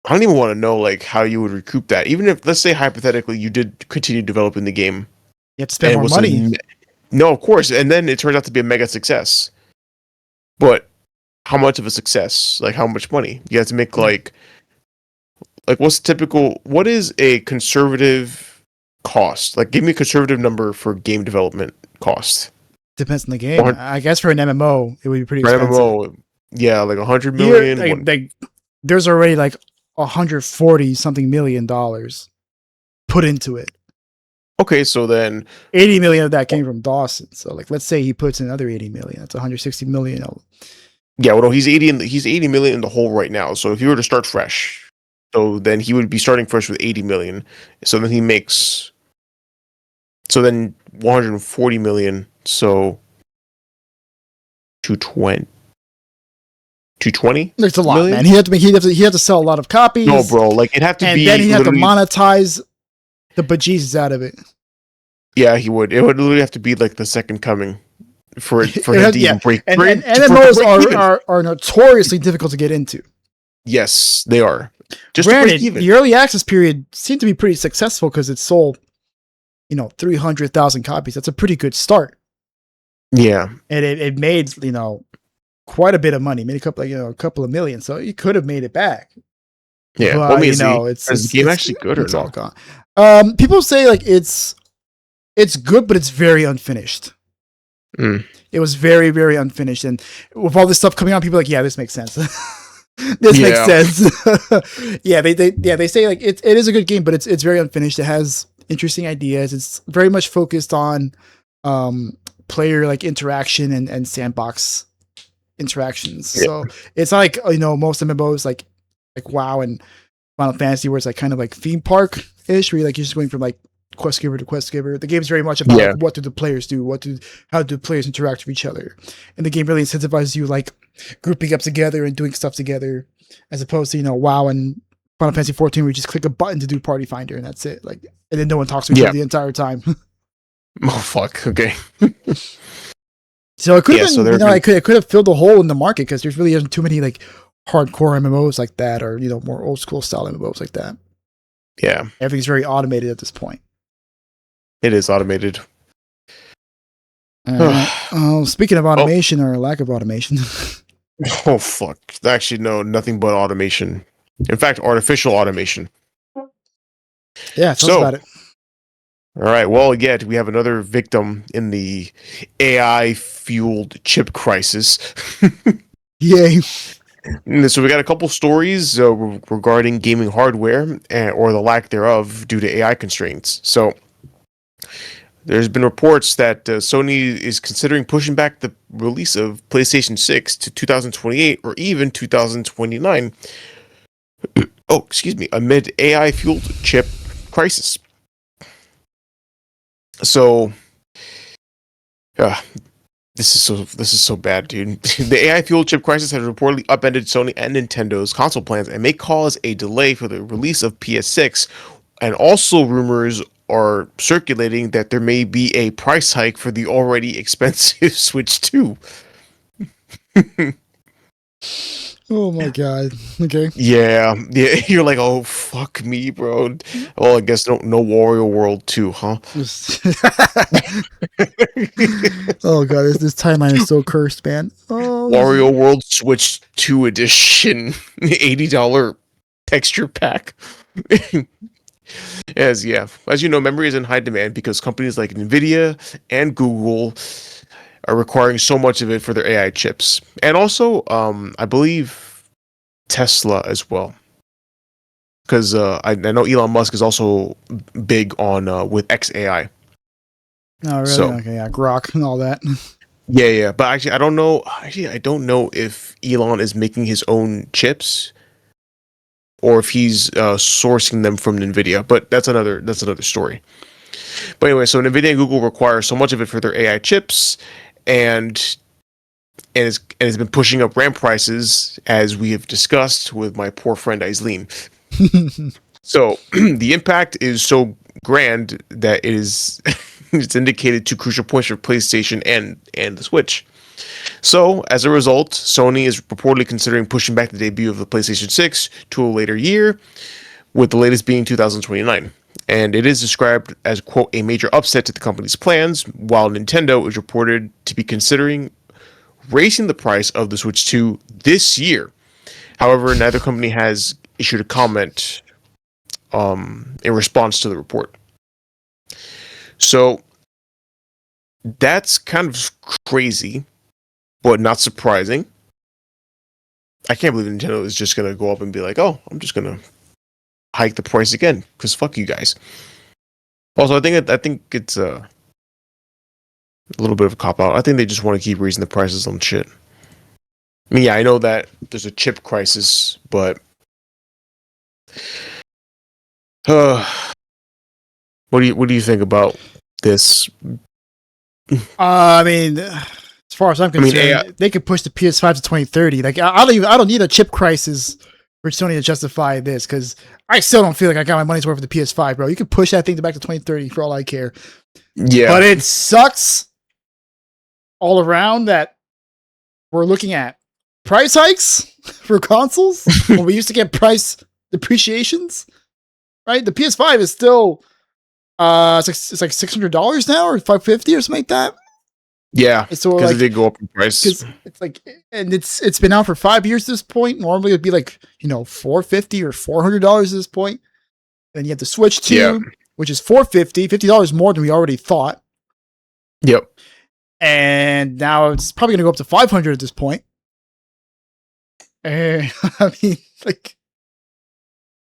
I don't even want to know, like, how you would recoup that. Even if, let's say, hypothetically, you did continue developing the game. You have to spend more money. No, of course. And then it turns out to be a mega success. But how much of a success? Like, how much money? You have to make, like what's typical? What is a conservative cost? Like, give me a conservative number for game development cost. Depends on the game. I guess for an MMO, it would be pretty expensive. MMO, yeah, like 100 million. Like, there's already like 140 something million dollars put into it. Okay, so then 80 million of that came from Dawson. So, like, let's say he puts another 80 million. That's 160 million. Yeah, well, no, he's 80 million in the hole right now. So if you were to start fresh, so then he would be starting fresh with 80 million. So then he makes, so then 140 million. So 220. There's a lot, million? Man. He had to sell a lot of copies. No, bro, like it'd have to be, and then he'd have to monetize the bejesus out of it. Yeah, he would. It would literally have to be like the second coming for him to even break. And MMOs are notoriously difficult to get into. Yes, they are. Just granted, the early access period seemed to be pretty successful because it sold, 300,000 copies. That's a pretty good start. Yeah, and it made quite a bit of money. Made a couple of million. So you could have made it back. Yeah, but, is the game actually good or not? People say like it's good, but it's very unfinished. It was very, very unfinished, and with all this stuff coming out, people are like, yeah, this makes sense. This makes sense. Yeah, they say like it is a good game, but it's very unfinished. It has interesting ideas. It's very much focused on player like interaction and sandbox interactions. Yeah. So it's like most MMOs like WoW and Final Fantasy, where it's like kind of like theme park ish, where you're just going from like quest giver to quest giver. The game's very much about like, what do the players do, how do players interact with each other, and the game really incentivizes you like grouping up together and doing stuff together, as opposed to WoW and Final Fantasy 14, where you just click a button to do Party Finder and that's it. Like, and then no one talks to each other the entire time. Oh fuck! Okay. So it could have been, it could have filled a hole in the market because there's really isn't too many like hardcore MMOs like that, or more old school style MMOs like that. Yeah, everything's very automated at this point. It is automated. Speaking of automation or lack of automation. Oh fuck! Actually, no, nothing but automation. In fact, artificial automation. Yeah, tell us about it. All right. Well, yeah, we have another victim in the AI-fueled chip crisis. Yay. So we got a couple stories regarding gaming hardware or the lack thereof due to AI constraints. So there's been reports that Sony is considering pushing back the release of PlayStation 6 to 2028 or even 2029. Oh, excuse me, amid AI-fueled chip crisis. So, this is so bad, dude. The AI-fueled chip crisis has reportedly upended Sony and Nintendo's console plans and may cause a delay for the release of PS6. And also, rumors are circulating that there may be a price hike for the already expensive Switch 2. Oh my god. Okay. Yeah. You're like, oh fuck me, bro. Well, I guess no Wario World 2, huh? Oh god, this timeline is so cursed, man. Oh, Wario World Switch 2 edition, $80 texture pack. As you know, memory is in high demand because companies like Nvidia and Google are requiring so much of it for their AI chips, and also I believe Tesla as well. because I know Elon Musk is also big on with XAI. Oh, really? So Okay, yeah, Grok and all that. yeah. But actually, I don't know. Actually, I don't know if Elon is making his own chips or if he's sourcing them from NVIDIA. But that's another story. But anyway, so NVIDIA and Google require so much of it for their AI chips, and it's been pushing up RAM prices, as we have discussed with my poor friend Aislinn. So the impact is so grand that it is it's indicated to crucial points for PlayStation and the Switch. So as a result, Sony is reportedly considering pushing back the debut of the PlayStation 6 to a later year, with the latest being 2029. And it is described as, quote, a major upset to the company's plans, while Nintendo is reported to be considering raising the price of the Switch 2 this year. However, neither company has issued a comment in response to the report. So that's kind of crazy, but not surprising. I can't believe Nintendo is just going to go up and be like, oh, I'm just going to hike the price again because fuck you guys. Also, I think it's a little bit of a cop out. I think they just want to keep raising the prices on shit. I mean, yeah, I know that there's a chip crisis, but what do you think about this? I mean, as far as I'm concerned, they could push the PS5 to 2030. Like, I don't need a chip crisis for Sony to justify this, because I still don't feel like I got my money's worth for the PS5, bro. You could push that thing back to 2030 for all I care. Yeah, but it sucks all around that we're looking at price hikes for consoles when we used to get price depreciations. Right, the PS5 is still it's like $600 now, or $550 or something like that. Yeah, so because it did go up in price. It's like, and it's been out for 5 years at this point. Normally it'd be like, $450 or $400 at this point. Then you have the Switch 2, which is $50 more than we already thought. Yep. And now it's probably going to go up to $500 at this point. And I mean, like,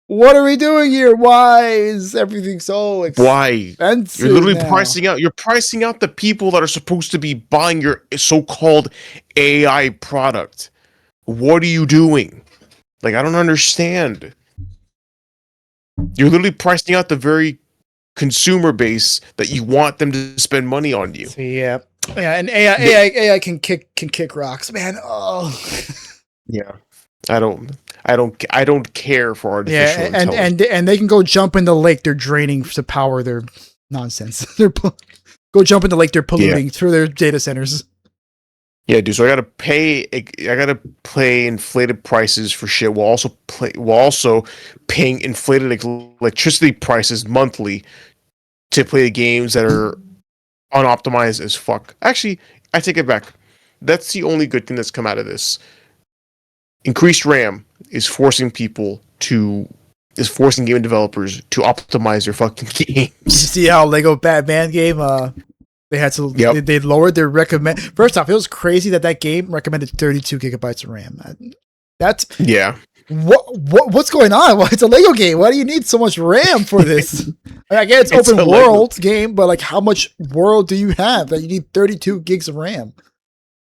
what are we doing here? Why is everything so expensive? You're literally pricing out. You're pricing out the people that are supposed to be buying your so-called AI product. What are you doing? Like, I don't understand. You're literally pricing out the very consumer base that you want them to spend money on you. Yeah, and AI can kick rocks, man. Oh, yeah. I don't care for artificial intelligence. And they can go jump in the lake they're draining to power their nonsense. Go jump in the lake they're polluting through their data centers. Yeah, dude. So I gotta pay inflated prices for shit while also paying inflated electricity prices monthly to play the games that are unoptimized as fuck. Actually, I take it back. That's the only good thing that's come out of this. Increased RAM is forcing game developers to optimize their fucking games. You see how Lego Batman game they had to they lowered their recommend. First off, it was crazy that game recommended 32 gigabytes of RAM. That's what's going on? Well, it's a Lego game. Why do you need so much RAM for this? I get it's open world game, but like, how much world do you have that you need 32 gigs of RAM?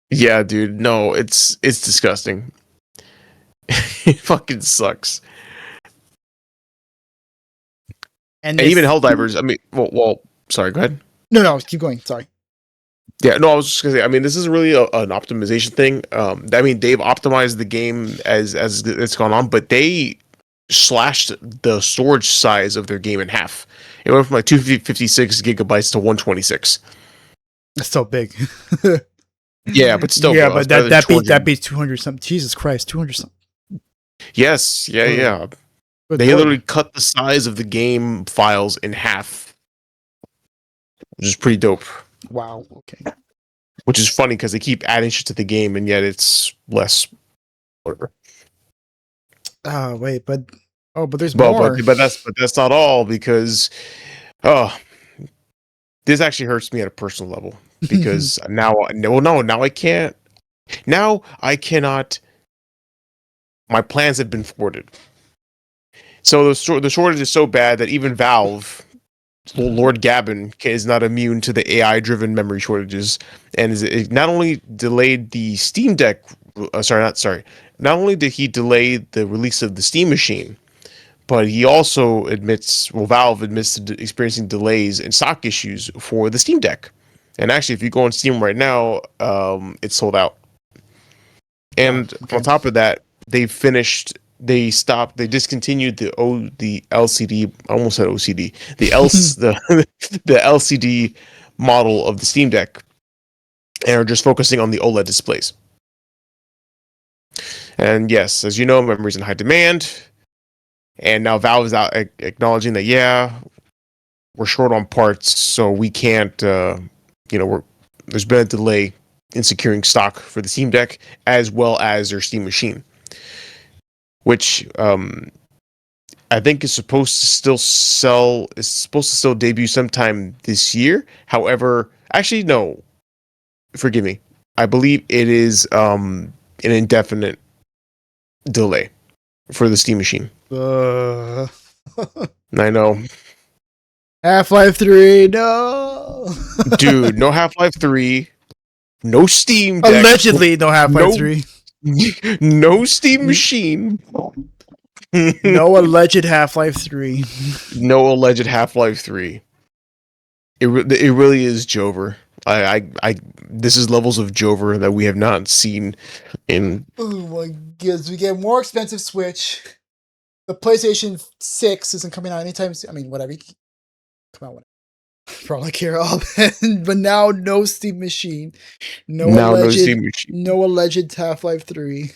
Yeah, dude. No, it's disgusting. It fucking sucks. And even Helldivers, I mean, well, sorry, go ahead. No, keep going. Sorry. Yeah, no, I was just gonna say, I mean, this is really an optimization thing. I mean, they've optimized the game as it's gone on, but they slashed the storage size of their game in half. It went from like 256 gigabytes to 126. That's so big. Yeah, but still. Yeah, but that beats 200 something. Jesus Christ, 200 something. Yes, yeah. They literally cut the size of the game files in half, which is pretty dope. Wow. Okay. Which is funny because they keep adding shit to the game, and yet it's less. Whatever. Oh wait, but there's more. But that's not all, because this actually hurts me at a personal level, because now I can't. Now I cannot. My plans have been thwarted. So the shortage is so bad that even Valve, Lord Gavin, is not immune to the AI-driven memory shortages, and it not only delayed the Steam Deck. Not only did he delay the release of the Steam machine, but he also admits, well, Valve admits to experiencing delays and stock issues for the Steam Deck. And actually, if you go on Steam right now, it's sold out. And on top of that, they discontinued the LCD. I almost said OCD. The LCD model of the Steam Deck, and are just focusing on the OLED displays. And yes, as you know, memory's in high demand. And now Valve is out acknowledging that, yeah, we're short on parts, so we can't, there's been a delay in securing stock for the Steam Deck as well as their Steam machine, which I think is supposed to still debut sometime this year. However, actually, no, forgive me. I believe it is an indefinite delay for the Steam machine. I know. Half-Life 3, no. Dude, no Half-Life 3, no Steam Deck. Allegedly, no Half-Life 3. No Steam machine. No alleged Half-Life 3. No alleged Half-Life 3. It really is Jover. This is levels of Jover that we have not seen in. Oh my goodness, we get more expensive Switch. The PlayStation 6 isn't coming out anytime soon. I mean, whatever. Come on, whatever. For all I care of. But now, no Steam machine. No alleged Half-Life 3.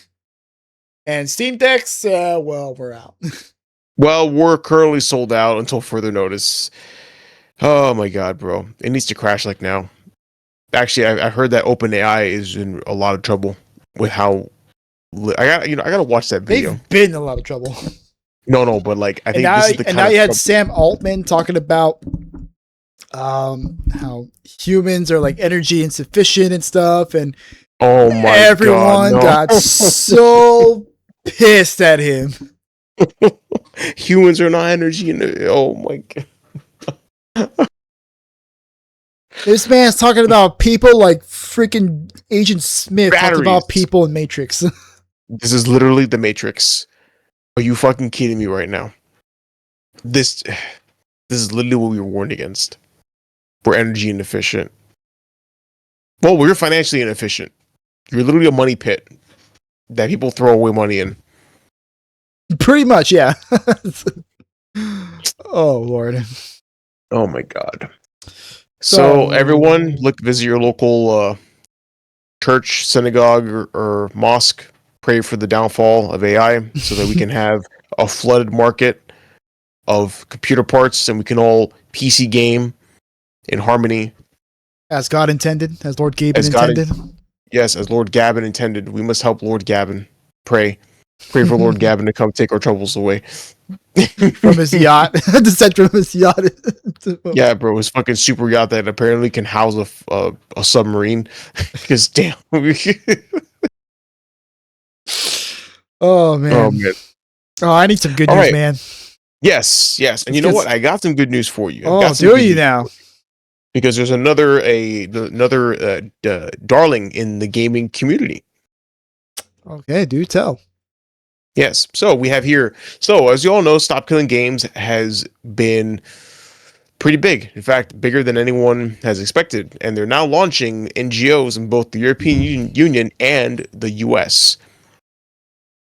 And Steam Decks, well, we're out. Well, we're currently sold out until further notice. Oh my god, bro. It needs to crash like now. Actually, I heard that OpenAI is in a lot of trouble with how I gotta watch that video. They've been in a lot of trouble. No, but like I think this is the kind now you had Sam Altman talking about how humans are like energy insufficient and stuff, and oh my everyone God, got so pissed at him. Humans are not energy, oh my god. This man's talking about people like freaking Agent Smith talking about people in Matrix. This is literally the Matrix. Are you fucking kidding me right now? This is literally what we were warned against. We're energy inefficient. Well, we're financially inefficient. You're literally a money pit that people throw away money in. Pretty much, yeah. Oh, Lord. Oh, my God. So everyone, visit your local church, synagogue, or mosque. Pray for the downfall of AI so that we can have a flooded market of computer parts and we can all PC game in harmony. As God intended, as Lord Gavin intended. Yes, as Lord Gavin intended. We must help Lord Gavin. Pray for Lord Gavin to come take our troubles away. From his yacht. Descent from his yacht. Yeah, bro, his fucking super yacht that apparently can house a submarine. Because damn. Oh, man. Oh, I need some good news, man. Yes. And you know what? I got some good news for you. Do you now? Because there's another darling in the gaming community. Okay, do tell. Yes. So we have here. So as you all know, Stop Killing Games has been pretty big. In fact, bigger than anyone has expected. And they're now launching NGOs in both the European Union and the US.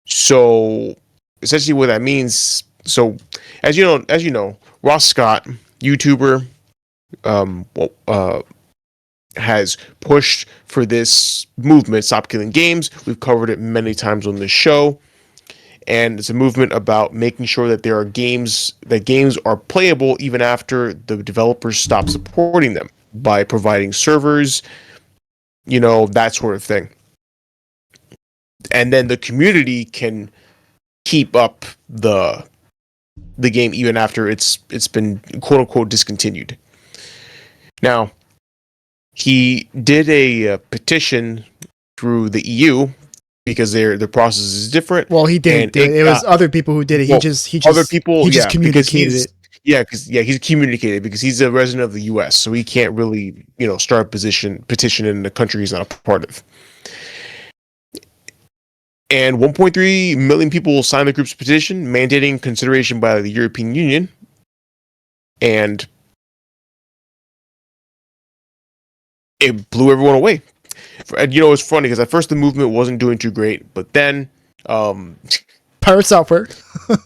So essentially what that means, so as you know, Ross Scott, YouTuber, has pushed for this movement, Stop Killing Games. We've covered it many times on this show. And it's a movement about making sure that games are playable even after the developers stop supporting them by providing servers, that sort of thing. And then the community can keep up the game even after it's been quote unquote discontinued. Now, he did a petition through the EU because their process is different. Well, he didn't and do it. It was other people who did it. well, He other just people, he just yeah, because communicated it. he's communicated because he's a resident of the U.S., so he can't really start a petition in the country he's not a part of. And 1.3 million people signed the group's petition mandating consideration by the European Union. And it blew everyone away. And it's funny because at first the movement wasn't doing too great, but then Pirate Software.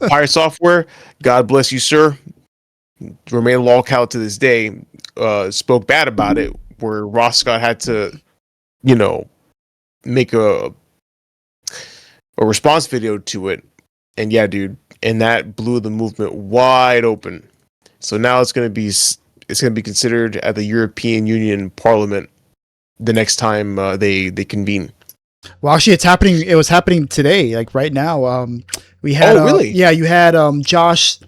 Pirate Software, God bless you, sir, remain lockout to this day, spoke bad about it, where Ross Scott had to, make a response video to it. And yeah, dude, and that blew the movement wide open. So now it's going to be considered at the European Union Parliament the next time they convene. Well, actually, it was happening today, like right now. We had really? Yeah, you had Josh,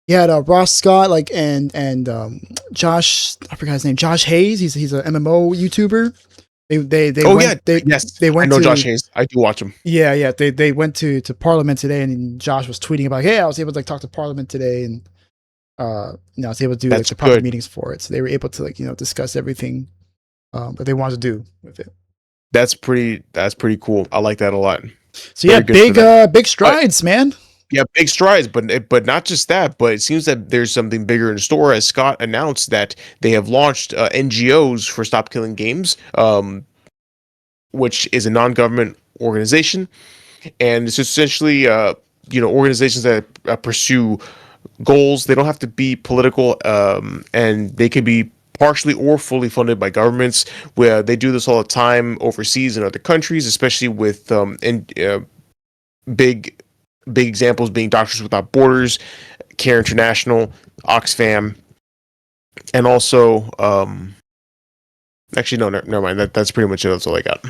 you had Ross Scott, like and Josh, I forgot his name, Josh Hayes. He's an MMO YouTuber. They went I know to, Josh Hayes. I do watch him. Yeah. They went to Parliament today, and Josh was tweeting about, hey, I was able to talk to Parliament today, and I was able to do the proper meetings for it. So they were able to discuss everything that they wanted to do with it. That's pretty cool. I like that a lot. So yeah, big strides, man. Yeah, big strides, but not just that. But it seems that there's something bigger in store, as Scott announced that they have launched NGOs for Stop Killing Games, which is a non-government organization, and it's essentially organizations that pursue goals. They don't have to be political, and they can be partially or fully funded by governments. Where they do this all the time overseas in other countries, especially with big examples being Doctors Without Borders, Care International, Oxfam, and also actually no, never mind. That's pretty much it. That's all I got.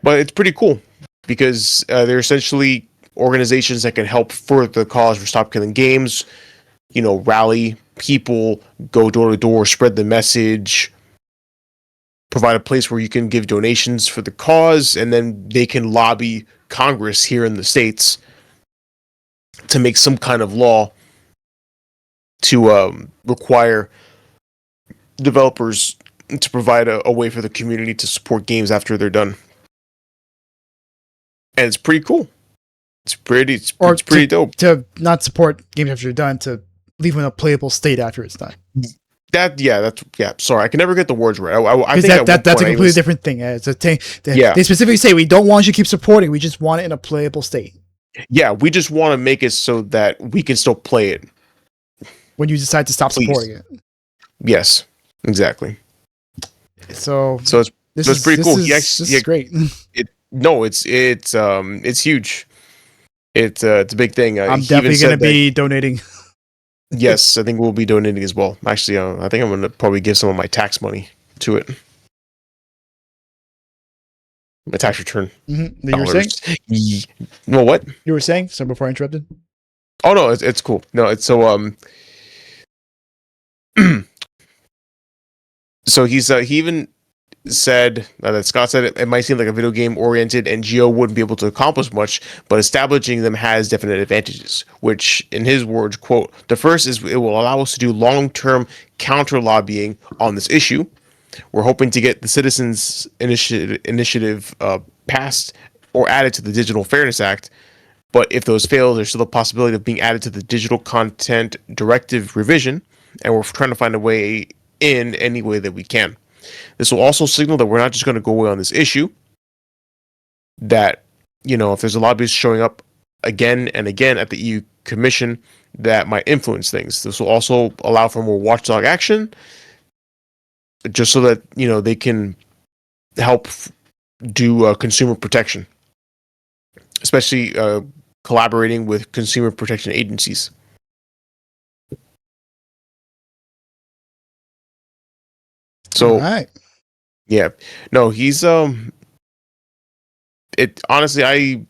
But it's pretty cool because they're essentially organizations that can help further the cause for Stop Killing Games. Rally people, go door to door, spread the message, provide a place where you can give donations for the cause, and then they can lobby Congress here in the States to make some kind of law to require developers to provide a way for the community to support games after they're done. And it's pretty cool. It's pretty dope. To not support games after you're done, to leave them in a playable state after it's done. Sorry, I can never get the words right. I think that's a completely different thing. It's a thing. They specifically say we don't want you to keep supporting. We just want it in a playable state. Yeah, we just want to make it so that we can still play it when you decide to stop supporting it. Yes, exactly. So it's pretty cool. This is great. It's huge. It's a big thing. I'm definitely going to be donating. Yes, I think we'll be donating as well. Actually, I think I'm going to probably give some of my tax money to it. My tax return. Mm-hmm. You were saying? No, what? You were saying? So before I interrupted? Oh, no, it's cool. No, it's so, so he even said that Scott said it might seem like a video game oriented NGO wouldn't be able to accomplish much, but establishing them has definite advantages, which in his words, quote, the first is it will allow us to do long-term counter lobbying on this issue. We're hoping to get the Citizens Initiative passed or added to the Digital Fairness Act, but if those fail, there's still a possibility of being added to the Digital Content Directive revision, and we're trying to find a way in any way that we can. This will also signal that we're not just going to go away on this issue, that, if there's a lobbyist showing up again and again at the EU Commission, that might influence things. This will also allow for more watchdog action, just so that, they can help do consumer protection, especially collaborating with consumer protection agencies. So, right. Yeah, no, he's it honestly, I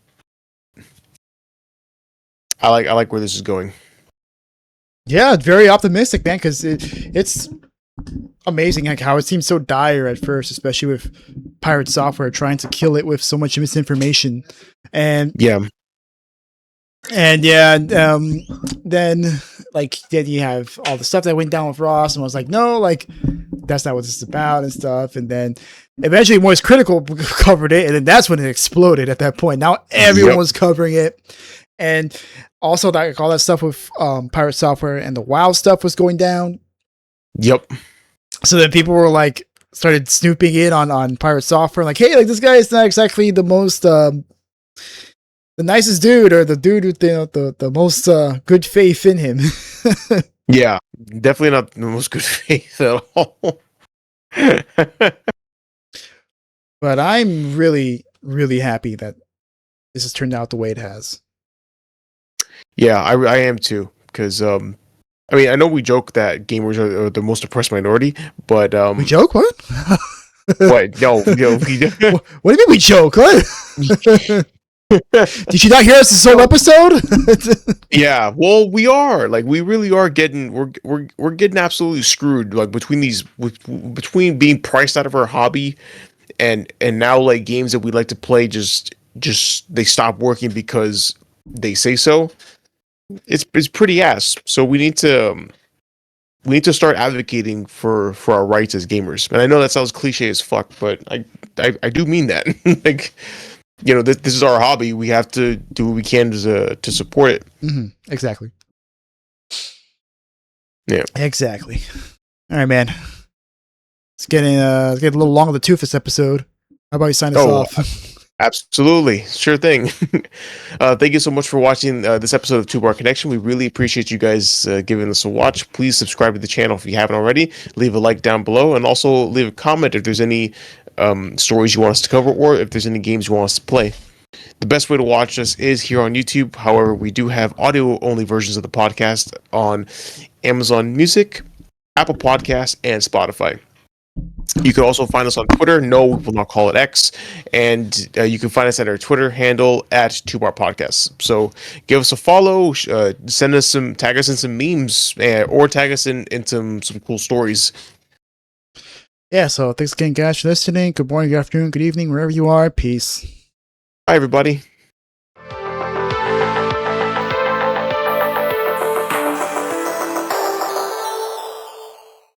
like where this is going. Yeah, very optimistic, man, because it's amazing, like how it seemed so dire at first, especially with pirate software trying to kill it with so much misinformation, and Yeah. yeah, then then you have all the stuff that went down with Ross, and I was like, no, like that's not what this is about and stuff, and then eventually Moist Critical covered it, and then that's when it exploded. At that point, now everyone was covering it, and also that all that stuff with pirate software and the WoW stuff was going down. Yep. So then people were like started snooping in on pirate software, like, hey, like this guy is not exactly the most the nicest dude, or the dude with the most good faith in him. Yeah, definitely not the most good faith at all. But I'm really, really happy that this has turned out the way it has. Yeah, I am too, because I mean, I know we joke that gamers are the most oppressed minority, but we joke what? What? No, we what do you mean we joke? What? Did you not hear us this whole episode? Yeah, well, we are like we really are getting we're getting absolutely screwed, like between being priced out of our hobby and now like games that we like to play just they stop working because they say so. It's pretty ass. So we need to start advocating for our rights as gamers. And I know that sounds cliche as fuck, but I do mean that. Like, you know, this is our hobby. We have to do what we can to support it. Mm-hmm. Exactly. Yeah. Exactly. All right, man. It's getting a little long on the tooth this episode. How about you sign us off? Absolutely. Sure thing. Thank you so much for watching this episode of Two Bar Connection. We really appreciate you guys giving us a watch. Please subscribe to the channel if you haven't already. Leave a like down below, and also leave a comment if there's any stories you want us to cover, or if there's any games you want us to play. The best way to watch us is here on YouTube. However, we do have audio-only versions of the podcast on Amazon Music, Apple Podcasts, and Spotify. You can also find us on Twitter. No, we will not call it X. And you can find us at our Twitter handle at 2Bar Podcasts. So give us a follow, send us tag us in some memes, or tag us in some cool stories. Yeah, so thanks again, guys, for listening. Good morning, good afternoon, good evening, wherever you are. Peace. Bye, everybody.